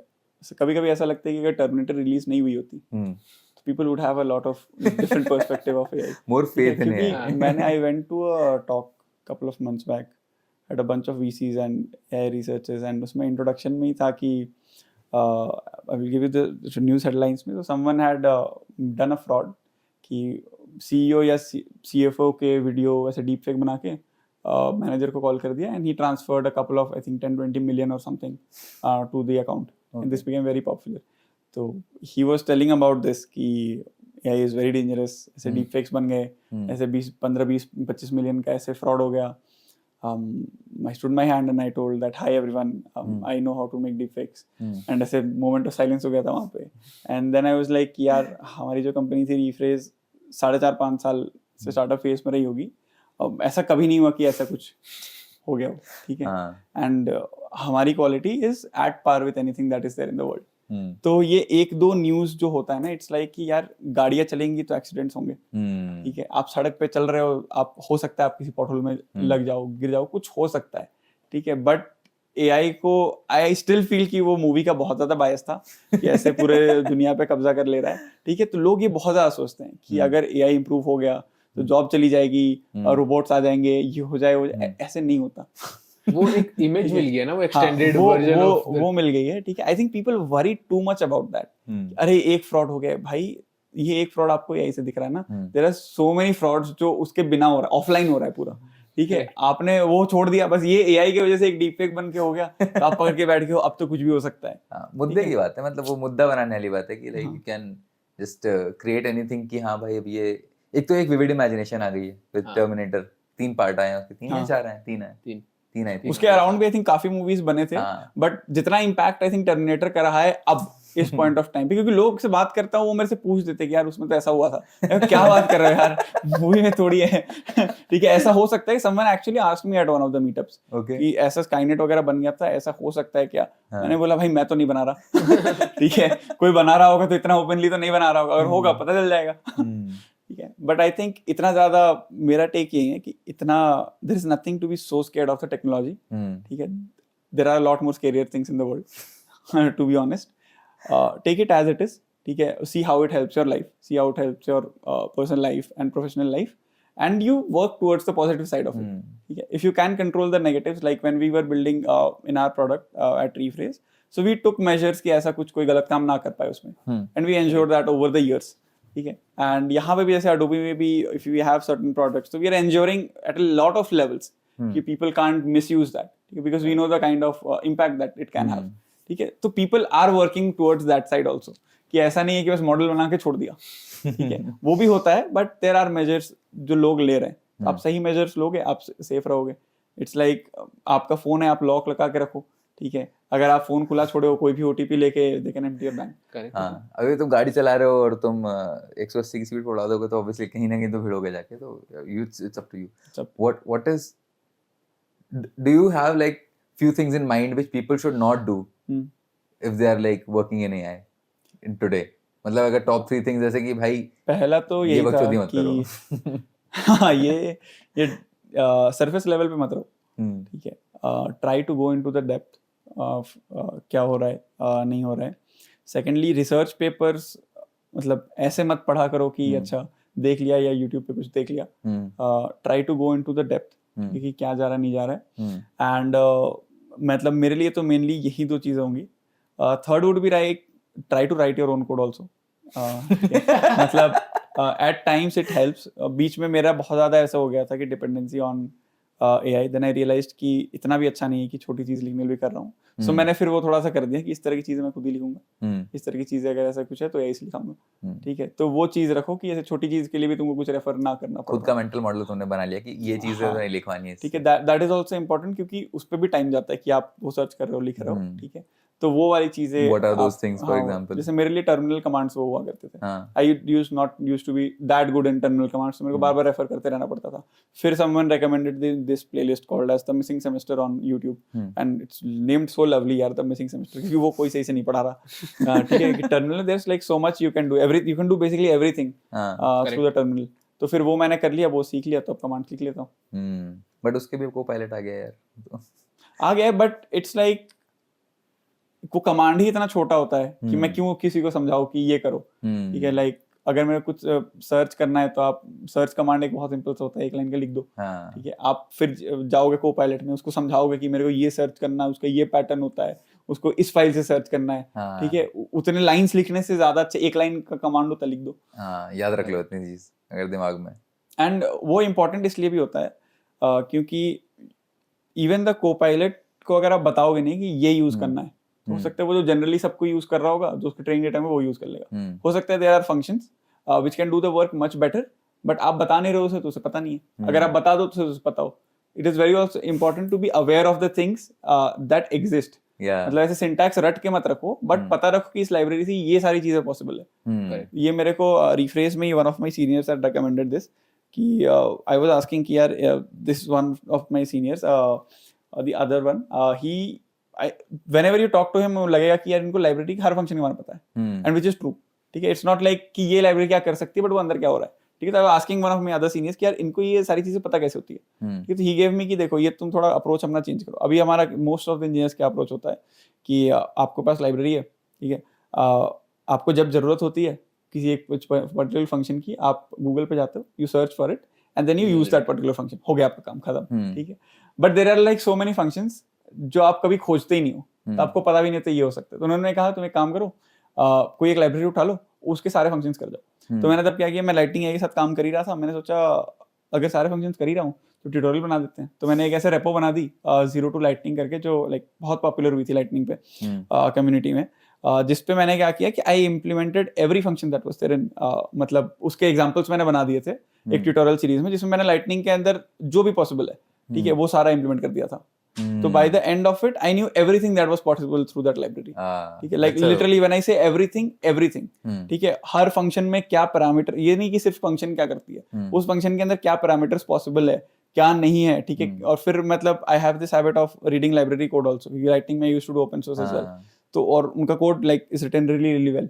कभी-कभी ऐसा लगता है कि अगर टर्मिनेटर रिलीज नहीं हुई होती तो people would have a lot of different perspective of AI. More faith in AI. I went to a talk couple of months back at a bunch of VCs and AI researchers, and उसमें introduction में ही था कि I will give you the news headlines में. So someone had done a fraud कि CEO या CFO के video ऐसे deep fake बना के मैनेजर को कॉल कर दिया, and he transferred a couple of I think 10-20 million or something to the account. And this became very popular. तो he was telling about this कि AI is very dangerous. ऐसे deep fakes बन गए, ऐसे 15-20-25 million का ऐसे fraud हो गया. I stood my hand and I told that hi everyone, I know how to make deepfakes. And ऐसे moment of silence हो गया था वहाँ पे. And then I was like यार हमारी जो कंपनी थी Rephrase 4.5 साल से स्टार्टअप फेज में रही होगी, ऐसा कभी नहीं हुआ कि ऐसा कुछ हो गया हो. ठीक है. एंड हमारी quality is at par with anything that is there in the world. तो ये 1-2 न्यूज जो होता है ना, इट्स लाइक कि यार गाड़ियां चलेंगी तो एक्सीडेंट्स होंगे. ठीक है, आप सड़क पे चल रहे हो, आप हो सकता है आप किसी पॉटहोल में लग जाओ, गिर जाओ, कुछ हो सकता है. ठीक है, बट AI को आई स्टिल फील कि वो मूवी का बहुत ज्यादा बायस था कि ऐसे पूरे दुनिया पे कब्जा कर ले रहा है. ठीक है, तो लोग ये बहुत ज्यादा सोचते हैं कि अगर AI इंप्रूव हो गया तो जॉब चली जाएगी, रोबोट्स आ जाएंगे, ये हो जाए. ऐसे नहीं होता. वो एक इमेज मिल गया ना, वो एक्सटेंडेड वर्जन ऑफ वो मिल गई है. ठीक है, I think people worry too much about that. अरे एक फ्रॉड हो गया भाई, ये एक फ्रॉड आपको AI से दिख रहा है ना, there are so many frauds जो उसके बिना हो रहा है, ऑफलाइन हो रहा है पूरा. ठीक है, आपने वो छोड़ दिया, बस ये AI की वजह से एक डीप फेक बन के हो गया, तो आप पकड़ के बैठ के हो, अब तो कुछ भी हो सकता है. मुद्दे की बात है, मतलब वो मुद्दा बनाने वाली बात है कि like you can just create anything कि हाँ भाई अब ये एक तो एक विविड इमेजिनेशन आ गई है विद टर्मिनेटर. 3 पार्ट आए हैं उसके, 3 या 4 आए? 3 आए. उसके अराउंड भी आई थिंक काफी मूवीज बने थे, बट जितना इम्पैक्ट आई थिंक टर्मिनेटर कर रहा है अब इस पॉइंट ऑफ टाइम पे, क्योंकि लोग से बात करता हूँ वो मेरे से पूछ देते कि यार उसमें तो ऐसा हुआ था. क्या बात कर रहे हो यार, मूवी में थोड़ी है. ठीक है, ऐसा हो सकता है. Someone actually asked me at one of the meetups कि ऐसा स्काईनेट वगैरह बन गया था, ऐसा हो सकता है क्या? मैंने बोला भाई मैं तो नहीं बना रहा. ठीक है, कोई बना रहा होगा तो इतना ओपनली तो नहीं बना रहा होगा, अगर होगा पता चल जाएगा. ठीक है. बट आई थिंक इतना ज़्यादा मेरा टेक यही है कि इतना there is nothing to be so scared of the technology. ठीक है. There are lot more scarier things in the world to be honest. Take it as it is. ठीक है. See how it helps your life, see how it helps your personal life and professional life, and you work towards the positive side of it. Okay? If you can control the negatives, like when we were building in our product at Rephrase, so we took measures कि ऐसा कुछ कोई गलत काम ना कर पाए उसमें, and we ensured that over the years. ठीक है. And यहाँ पे भी जैसे Adobe में भी if we have certain products, so we are ensuring at a lot of levels कि people can't misuse that, because we know the kind of impact that it can have. ठीक है. तो people are working towards that side also. कि ऐसा नहीं है कि बस मॉडल बना के छोड़ दिया. ठीक है. वो भी होता है, बट देयर आर मेजर्स जो लोग ले रहे हैं. आप सही मेजर्स लोगे, आप सेफ रहोगे. इट्स लाइक आपका फोन है, आप लॉक लगा के रखो. ठीक है. अगर आप फोन खुला छोड़े हो, कोई भी ओटीपी लेके they can empty your bank. हाँ, अगर तुम गाड़ी चला रहे हो और तुम 180 की स्पीड पर उड़ा दोगे तो ऑब्वियसली कहीं ना कहीं तो भिड़ोगे जाके. तो it's up to you. What is, do you have like few things in mind which people should not do if they are like working in AI in today? मतलब अगर टॉप 3 थिंग्स जैसे कि भाई पहला तो यही था कि हाँ, ये सरफेस लेवल पे मत रहो. ठीक है. Try to go into the depth of क्या हो रहा है, नहीं हो रहा है. सेकेंडली, रिसर्च पेपर्स मतलब ऐसे मत पढ़ा करो कि अच्छा देख लिया या यूट्यूब पे कुछ देख लिया. Try to go into the depth कि क्या जा रहा है, नहीं जा रहा है. एंड मतलब मेरे लिए तो मेनली यही 2 चीज़ें होंगी. Third would be try to write your own code also. मतलब एट टाइम्स इट हेल्प्स. बीच में मेरा बहुत ज़्यादा ऐसा हो गया था कि dependency on AI. Then I realized कि इतना भी अच्छा नहीं है कि छोटी चीज़ लिखने भी कर रहा हूँ. सो मैंने फिर वो थोड़ा सा कर दिया कि इस तरह की चीज़ें मैं खुद ही लिखूंगा. इस तरह की चीज़ें अगर ऐसा कुछ है तो AI से लिखाऊंगा. ठीक है. तो वो चीज़ रखो कि ऐसे छोटी चीज़ के लिए भी तुमको कुछ रेफर ना करना पड़े. खुद का मेंटल मॉडल तुमने बना लिया कि ये चीज़ें नहीं लिखवानी है. ठीक है. दैट इज ऑल्सो इम्पोर्टेंट, क्योंकि उस पर भी टाइम जाता है कि आप वो सर्च कर रहे हो, लिख रहे हो. ठीक है. तो वो वाली चीजें, what are those things for example? जैसे मेरे लिए टर्मिनल कमांड्स वो हुआ करते थे. I used to be that good in terminal commands. मेरे को बार बार रेफर करते रहना पड़ता था. फिर someone recommended this playlist called as the missing semester on YouTube, and it's named so lovely यार, द मिसिंग सेमेस्टर, क्योंकि वो कोई सही से नहीं पढ़ा रहा. ठीक है. Terminal there is like so much you can do, you can do basically everything through the terminal. तो फिर वो मैंने कर लिया, वो सीख लिया, तो अब कमांड लिख लेता हूँ. बट उसके भी को-पायलट आ गया यार. आ गया, बट इट्स लाइक को कमांड ही इतना छोटा होता है कि मैं क्यों किसी को समझाऊं कि ये करो. ठीक है. लाइक अगर मेरे कुछ सर्च करना है तो आप सर्च कमांड एक बहुत सिंपल सा होता है, 1 लाइन का लिख दो. ठीक है. आप फिर जाओगे को-पायलट में, उसको समझाओगे कि मेरे को ये सर्च करना है, उसका ये पैटर्न होता है, उसको इस फाइल से सर्च करना है. ठीक है. उतने लाइंस लिखने से ज्यादा अच्छा 1 लाइन का कमांड होता है, लिख दो. याद रख लो इतनी चीज अगर दिमाग में. एंड वो इम्पोर्टेंट इसलिए भी होता है क्योंकि इवन द को-पायलट को अगर आप बताओगे नहीं कि ये यूज करना है, हो सकता है वो जो जनरली सबको यूज कर रहा होगा, जो उसके ट्रेनिंग डेटा में वो यूज कर लेगा. हो सकता है there are functions which can do the work much better, but आप बता नहीं रहे हो उसे, तो उसे पता नहीं है. अगर आप बता दो तो उसे पता हो. It is very also important to be aware of the things that exist. मतलब ऐसे सिंटैक्स रट के मत रखो, बट पता रखो कि इस लाइब्रेरी से ये सारी चीजें पॉसिबल है. ये मेरे को Rephrase में one of my seniors had recommended this कि आई वाज आस्किंग कि यार this one of my seniors, the other one, he whenever you talk to him लगेगा कि यार इनको लाइब्रेरी का हर फंक्शन के बारे में पता है, एंड विच इज ट्रू. ठीक है. इट्स नॉट लाइक कि ये लाइब्रेरी क्या कर सकती है, बट वो अंदर क्या हो रहा है. ठीक है. तो I was asking one of my other seniors कि यार इनको ये सारी चीजें पता कैसे होती है. ठीक है. तो ही गेव मी कि देखो ये तुम थोड़ा अप्रोच अपना चेंज करो. अभी हमारा मोस्ट ऑफ द इंजीनियर्स का अप्रोच होता है कि आपके पास लाइब्रेरी है. ठीक है. आपको जब जरूरत होती है किसी एक पर्टिकुलर फंक्शन की, आप गूगल पे जाते हो, you search for it and then you use that particular function. हो गया आपका काम खत्म. ठीक है. But there are like so many functions जो आप कभी खोजते ही नहीं हो, तो आपको पता भी नहीं होता ये हो सकता है. तो उन्होंने कहा तुम एक काम करो, कोई एक लाइब्रेरी उठा लो, उसके सारे फंक्शंस कर जाओ. तो मैंने तब क्या किया, मैं लाइटनिंग AI के साथ काम कर ही रहा था. मैंने सोचा अगर सारे फंक्शंस कर ही रहा हूँ तो ट्यूटोरियल बना देते हैं. तो मैंने एक ऐसे रेपो बना दी 0 to Lightning करके, जो लाइक बहुत पॉपुलर हुई थी लाइटनिंग पे कम्युनिटी में, जिसपे मैंने क्या किया कि I implemented every function that was there in, मतलब उसके एग्जांपल्स मैंने बना दिए थे एक ट्यूटोरियल सीरीज में, जिसमें मैंने लाइटनिंग के अंदर जो भी पॉसिबल है, ठीक है, वो सारा इम्प्लीमेंट कर दिया था. So by the end of it, I knew everything that was possible through that library. ठीक है. Like literally when I say everything, ठीक है. हर फंक्शन में क्या पैरामीटर, ये नहीं कि सिर्फ फंक्शन क्या करती है, उस फंक्शन के अंदर क्या पैरामीटर्स पॉसिबल है, क्या नहीं है. ठीक है. और फिर मतलब I have this habit of reading library code also. Writing में I used to do open source as well. तो और उनका code like is written really well.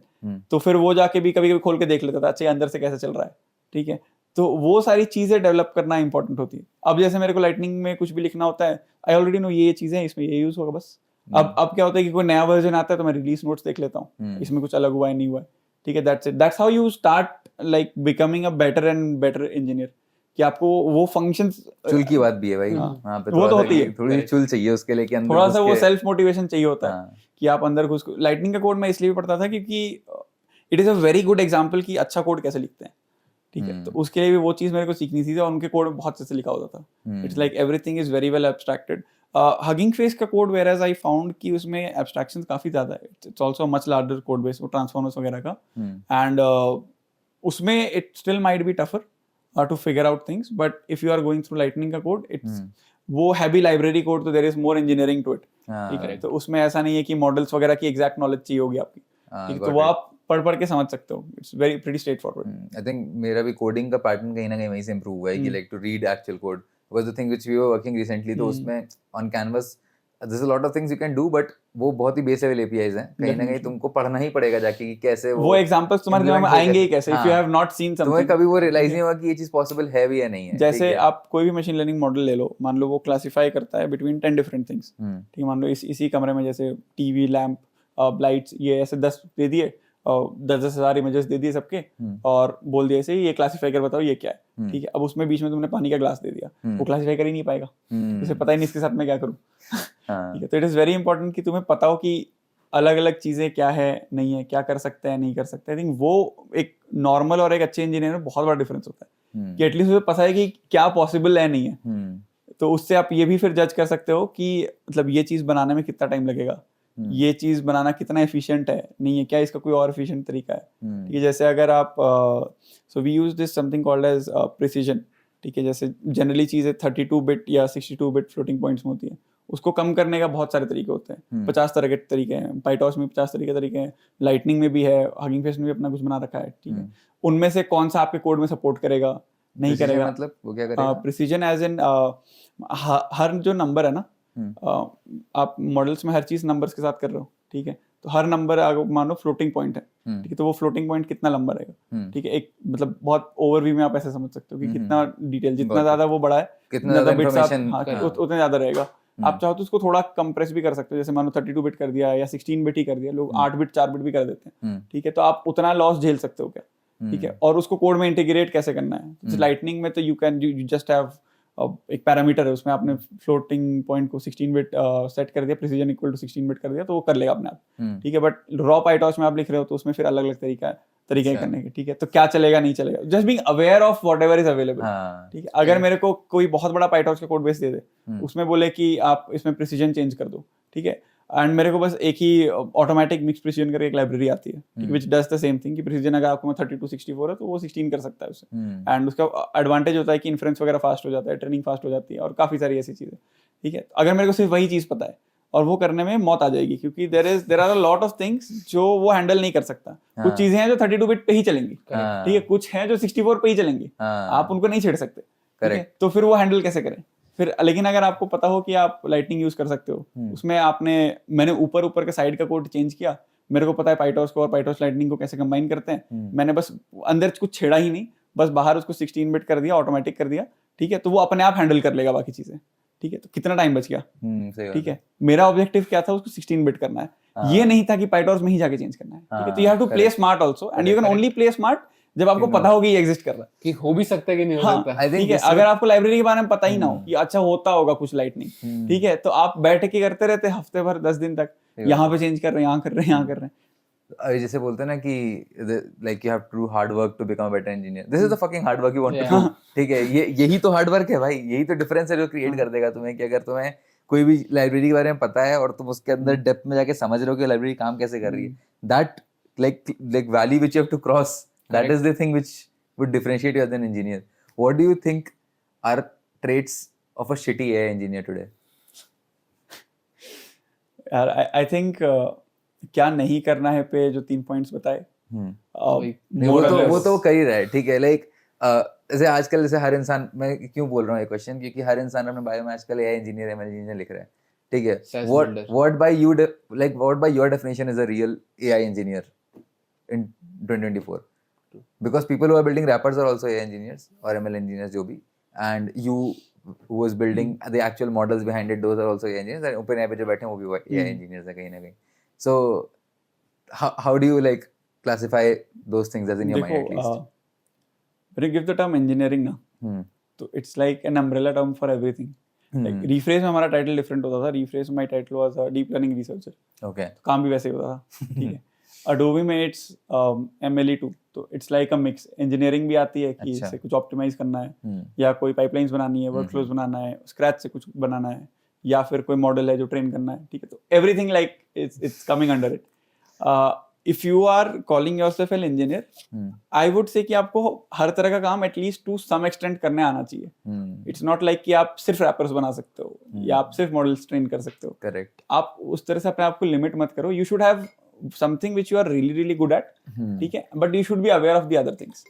तो फिर वो जाके भी कभी कभी खोल के देख लेता था, अच्छा अंदर से कैसे चल रहा है. ठीक है, तो वो सारी चीज़ें डेवलप करना इंपॉर्टेंट होती है। अब जैसे मेरे को लाइटनिंग में कुछ भी लिखना होता है, आई ऑलरेडी नो ये चीज़ें हैं, इसमें ये यूज़ होगा बस। अब क्या होता है कि कोई नया वर्जन आता है तो मैं रिलीज नोट्स देख लेता हूँ, इसमें कुछ अलग हुआ है नहीं हुआ है, ठीक है, that's it. That's how you start like becoming a better and better engineer, कि आपको वो फंक्शंस, चुल की बात भी है भाई वहाँ पे, वो तो होती है, थोड़ी चुल चाहिए उसके लिए कि अंदर थोड़ा घुस सा वो के- सेल्फ मोटिवेशन चाहिए होता है हाँ। कि आप अंदर घुस। लाइटनिंग का कोड मैं इसलिए भी पढ़ता था क्योंकि it is a very good example कि अच्छा कोड कैसे लिखते हैं, ठीक है, तो उसके लिए भी वो चीज़ मेरे को सीखनी थी और उनके कोड में बहुत से लिखा होता था। It's like everything is very well abstracted. Hugging Face का code whereas I found कि उसमें एब्स्ट्रैक्शन काफ़ी ज़्यादा है, it's also much larger code base, वो ट्रांसफॉर्मर्स वगैरह का, एंड उसमें it still might be tougher to figure out things, but if you are going through Lightning का कोड, इट्स वो हैवी लाइब्रेरी कोड, तो there is more engineering to it, ठीक है, तो उसमें ऐसा नहीं है कि मॉडल्स वगैरह की एग्जैक्ट नॉलेज चाहिए होगी आपकी, ठीक है, तो वो आप पढ़ के समझ सकते हो, it's very pretty straight forward. I think मेरा भी कोडिंग का पैटर्न कहीं ना कहीं वहीं से इम्प्रूव हुआ है कि like to read actual code, because the thing which we were working recently, तो उसमें on canvas there's a lot of things you can do, but वो बहुत ही बेस लेवल APIs हैं, कहीं ना कहीं तुमको पढ़ना ही पड़ेगा जाके कि कैसे वो एग्जांपल्स तुम्हारे दिमाग में आएंगे ही कैसे, if you have not seen something, तुम्हें कभी वो रियलाइज नहीं होगा कि ये चीज पॉसिबल है भी या नहीं है। जैसे आप कोई भी मशीन लर्निंग मॉडल ले लो, मान लो वो क्लासिफाई करता है बिटवीन 10 डिफरेंट थिंग्स, ठीक है, मान लो इसी कमरे में जैसे टीवी, लैंप, लाइट्स, ये ऐसे 10 दे दिए, 10,000 इमेजेस दे दिए सबके, और बोल दिया ऐसे ये क्लासिफाई कर बताओ ये क्या है, ठीक है, अब उसमें बीच में तुमने पानी का ग्लास दे दिया, वो क्लासिफाई कर ही नहीं पाएगा, उसे पता ही नहीं इसके साथ मैं क्या करूँ, ठीक है, तो इट इज़ वेरी इंपॉर्टेंट कि तुम्हें पता हो कि अलग अलग चीज़ें क्या है, नहीं है, क्या कर सकते हैं, नहीं कर सकते। आई थिंक वो एक नॉर्मल और एक अच्छे इंजीनियर में बहुत बड़ा डिफरेंस होता है कि एटलीस्ट उसे पता है कि क्या पॉसिबल है, नहीं है, तो उससे आप ये भी फिर जज कर सकते हो कि मतलब ये चीज़ बनाने में कितना टाइम लगेगा, ये चीज़ बनाना कितना एफिशिएंट है, नहीं है, क्या इसका कोई और एफिशिएंट तरीका है, ठीक है, जैसे अगर आप so we use this something called as precision, ठीक है, जैसे जनरली चीज़ें 32 बिट या 62 बिट फ्लोटिंग पॉइंट्स में होती है, उसको कम करने का बहुत सारे तरीके होते हैं, 50 तरह के तरीके हैं, पाइटॉस में 50 तरीके हैं, लाइटनिंग में भी है, हगिंग फेस में भी अपना कुछ बना रखा है, ठीक है, उनमें से कौन सा आपके कोड में सपोर्ट करेगा, नहीं करेगा, मतलब वो क्या करेगा, प्रिसीजन एज इन हर जो नंबर है ना, आप मॉडल्स में हर चीज नंबर्स के साथ कर रहे हो, ठीक है, तो हर नंबर अगर मान लो फ्लोटिंग पॉइंट है, ठीक है, तो वो फ्लोटिंग पॉइंट कितना लंबा रहेगा, ठीक है, एक मतलब बहुत ओवरव्यू में आप ऐसे समझ सकते हो कि कितना डिटेल, जितना ज्यादा वो बड़ा है, कितना ज्यादा बिट्स information, उतना ज्यादा रहेगा। आप चाहो तो उसको थोड़ा कंप्रेस भी कर सकते हो, जैसे मानो 32 बिट कर दिया या 16 बिट ही कर दिया, लोग 8 बिट 4 बिट भी कर देते हैं, ठीक है, तो आप उतना लॉस झेल सकते हो क्या, ठीक है, और उसको कोड में इंटीग्रेट कैसे करना है। लाइटनिंग में तो you can you just have एक पैरामीटर है, उसमें आपने फ्लोटिंग पॉइंट को 16 बिट सेट कर दिया, प्रिसीजन इक्वल टू 16 बिट कर दिया, तो वो कर लेगा अपने आप, ठीक है, बट रॉ पाइटॉस में आप लिख रहे हो तो उसमें फिर अलग अलग तरीके हैं करने के, ठीक है, तो क्या चलेगा नहीं चलेगा, just being aware of whatever is available, ठीक है, अगर मेरे को कोई बहुत बड़ा पाइटॉस का कोड बेस दे दे, उसमें बोले कि आप इसमें प्रिसीजन चेंज कर दो, ठीक है, एंड मेरे को बस एक ही ऑटोमेटिक मिक्स प्रिसीजन करके एक लाइब्रेरी आती है which does the same thing, कि प्रिसीजन अगर आपको 32 64 है तो वो 16 कर सकता है उससे, एंड उसका एडवांटेज होता है कि इन्फ्रेंस वगैरह फास्ट हो जाता है, ट्रेनिंग फास्ट हो जाती है, और काफी सारी ऐसी चीजें, ठीक है, अगर मेरे को सिर्फ वही चीज पता है और वो करने में मौत आ जाएगी, क्योंकि there are a lot of things जो वो हैंडल नहीं कर सकता, कुछ चीजें हैं जो 32 बिट पे ही चलेंगी, ठीक है, कुछ हैं जो 64 पे ही चलेंगी, आप उनको नहीं छेड़ सकते, ठीक है, तो फिर वो हैंडल कैसे करें फिर। लेकिन अगर आपको पता हो कि आप लाइटनिंग यूज कर सकते हो, उसमें मैंने ऊपर के साइड का कोड चेंज किया, मेरे को पता है पाइटॉस को और पाइटॉस लाइटनिंग को कैसे कंबाइन करते हैं, मैंने बस अंदर कुछ छेड़ा ही नहीं, बस बाहर उसको 16 बिट कर दिया, ऑटोमेटिक कर दिया, ठीक है, तो वो अपने आप हैंडल कर लेगा बाकी चीजें, ठीक है, तो कितना टाइम बच गया, ठीक है, मेरा ऑब्जेक्टिव क्या था, उसको 16 बिट करना है, ये नहीं था कि पाइटॉस में ही जाके चेंज करना है, ठीक है, तो you have to play smart also, and you can only play smart जब आपको पता हो कि ये एग्जिस्ट कर रहा है, कि हो भी सकता है कि नहीं हो हाँ, सकता, ठीक है, अगर आपको लाइब्रेरी के बारे में पता ही ना हो कि अच्छा होता होगा कुछ लाइटनिंग, ठीक है, तो आप बैठ के करते रहते हफ्ते भर 10 दिन तक, यहाँ पे चेंज कर रहे हैं, यहाँ कर रहे हैं, यहाँ कर रहे हैं, जैसे बोलते हैं ना कि like you have to do hard work to become a better engineer, this is the fucking hard work you want to do, ठीक है, यही तो हार्ड वर्क है भाई, यही तो डिफरेंस है जो क्रिएट कर देगा तुम्हें, कि अगर तुम्हें कोई भी लाइब्रेरी के बारे में पता है और तुम उसके अंदर डेप्थ में जाके समझ रहे हो कि लाइब्रेरी काम कैसे कर रही है, that like valley which you have to cross, that is the thing which would differentiate you as an engineer. What do you think are traits of a shitty AI engineer today? यार I think क्या नहीं करना है पे जो 3 points बताए, वो तो कर ही रहा है, ठीक है, लाइक जैसे आजकल जैसे हर इंसान, मैं क्यों बोल रहा हूँ ये क्वेश्चन, क्योंकि हर इंसान अपने बायो में आजकल AI इंजीनियर ML इंजीनियर लिख रहा है, ठीक है, what by your definition is a real AI engineer in 2024? true. Because people who are building wrappers are also AI engineers or ML engineers जो भी, and you who was building the actual models behind it, those are also AI engineers, and OpenAI पे जो बैठे हैं वो भी AI engineers हैं कहीं ना कहीं. So how do you like classify those things as in your mind at least? When you give the term engineering ना, तो it's like an umbrella term for everything. Like Rephrase में हमारा title different होता था. Rephrase में my title was deep learning researcher. Okay. तो काम भी वैसे ही होता था. ठीक है. Adobe में it's MLE2, तो it's like a mix. Engineering भी आती है कि इससे कुछ ऑप्टिमाइज करना है, या कोई पाइपलाइंस बनानी है, वर्कफ्लोज बनाना है, स्क्रैच से कुछ बनाना है, या फिर कोई मॉडल है जो ट्रेन करना है. ठीक है. तो everything like it's coming under it. If you are calling yourself an engineer, I would say कि आपको हर तरह का काम एटलीस्ट टू सम एक्सटेंट करने आना चाहिए. इट्स नॉट लाइक कि आप सिर्फ रैपर्स बना सकते हो या आप सिर्फ मॉडल्स ट्रेन कर सकते हो. करेक्ट. आप उस तरह से अपने आप को लिमिट मत करो. You should have something which you are really really good at. ठीक है. But you should be aware of the other things.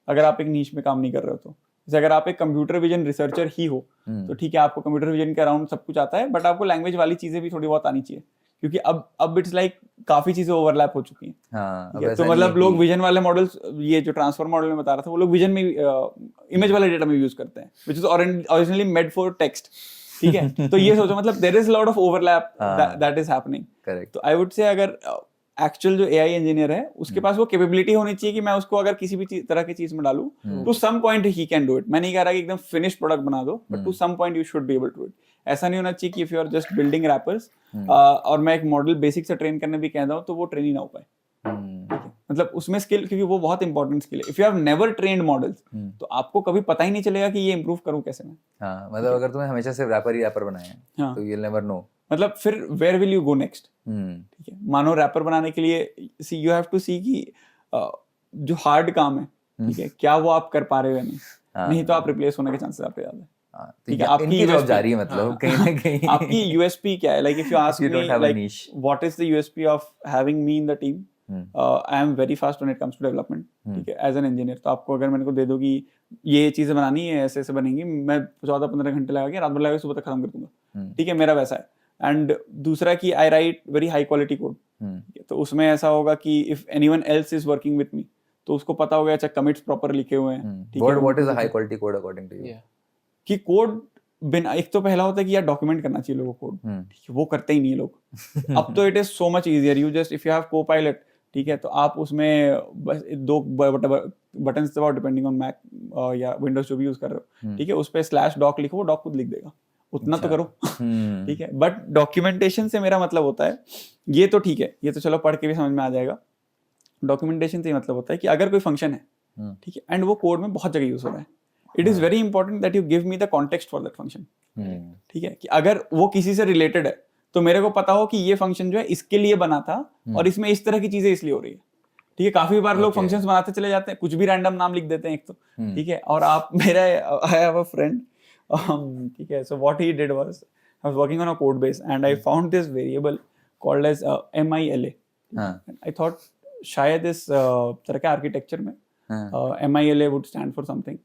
अगर आप एक नीश में काम नहीं कर रहे हो तो, जैसे अगर आप एक कंप्यूटर विजन रिसर्चर ही हो तो ठीक है, आपको कंप्यूटर विजन के अराउंड सब कुछ आता है, बट आपको लैंग्वेज वाली चीजें भी थोड़ी बहुत आनी चाहिए, क्योंकि अब इट्स लाइक काफी चीजें ओवरलैप हो चुकी हैं. हाँ, तो मतलब लोग विजन वाले मॉडल्स, ये जो ट्रांसफॉर्म मॉडल में बता रहा था, वो लोग विजन में इमेज वाले डेटा में यूज करते हैं, which is originally made for text. ठीक है. तो ये सोचो, मतलब there is lot of overlap that is happening. Correct. तो आई वुड से अगर एक्चुअल जो एआई इंजीनियर है उसके पास वो कैपेबिलिटी होनी चाहिए कि मैं उसको अगर किसी भी तरह की चीज में डालूं, to some point he can do it. मैं नहीं कह रहा कि एकदम फिनिश प्रोडक्ट बना दो, but to some point you should be able to it. ऐसा नहीं होना चाहिए कि if you are just building wrappers और मैं एक मॉडल बेसिक से ट्रेन करने भी कह रहा हूं तो वो ट्रेन ही ना हो पाए. मतलब उसमें स्किल, क्योंकि वो बहुत इंपॉर्टेंट स्किल है. If you have never trained models तो आपको कभी पता ही नहीं चलेगा कि ये इंप्रूव करूं कैसे मैं. हाँ, मतलब अगर तुम्हें हमेशा सिर्फ रैपर ही रैपर बनाया है तो यू विल नेवर नो. मतलब फिर where will you go next. ठीक है. मानो रैपर बनाने के लिए see you have to see कि जो हार्ड काम है, ठीक है, क्या वो आप कर पा रहे हो या नहीं. नहीं तो आप रिप्लेस होने के चांसेस आपके ज्यादा है. ठीक है. आपकी जॉब जा रही है, मतलब कहीं ना कहीं आपकी यूएसपी क्या है. Like if you ask me like what is the USP of having me in the team, I am very fast when it comes to development. ठीक है. एज एन इंजीनियर तो आपको अगर मैंने को दे दो कि ये चीजें बनानी है, ऐसे ऐसे बनेंगी, मैं 14-15 घंटे लगा के रात भर लगा के सुबह तक खत्म कर दूंगा. ठीक है. मेरा वैसा है. एंड दूसरा कि I write very high quality code. तो उसमें ऐसा होगा कि if anyone else is working with me तो उसको पता होगा अच्छा कमिट्स प्रॉपर लिखे हुए हैं. ठीक है. What is a high quality code according to you? कि कोड बिना, एक तो पहला होता है कि यार डॉक्यूमेंट करना चाहिए लोगों को कोड. ठीक है. वो करते ही नहीं है लोग. अब तो it is so much easier. You just if you have Copilot, ठीक है, तो आप उसमें बस 2 बटन्स दबाओ, डिपेंडिंग ऑन मैक या विंडोज जो भी यूज कर रहे हो. ठीक है. उस पे /doc लिखो, वो डॉक खुद लिख देगा. उतना तो करो. ठीक है. बट डॉक्यूमेंटेशन से मेरा मतलब होता है, ये तो ठीक है, ये तो चलो पढ़ के भी समझ में आ जाएगा. डॉक्यूमेंटेशन से मतलब होता है कि अगर कोई फंक्शन है, ठीक है, एंड वो कोड में बहुत जगह यूज हो रहा है, it is very important that you give me the context for that function. ठीक है. कि अगर वो किसी से रिलेटेड है तो मेरे को पता हो कि ये फंक्शन जो है इसके लिए बना था और इसमें इस तरह की चीजें इसलिए हो रही है. ठीक है. काफी बार लोग फंक्शंस बनाते चले जाते हैं, कुछ भी रैंडम नाम लिख देते हैं एक तो. ठीक है. और आप मेरा आई हैव अ फ्रेंड, ठीक है, so what he did was I was working on a code base and I found this variable called as MILA. I thought शायद इस तरह के आर्किटेक्चर में MILA would stand for something,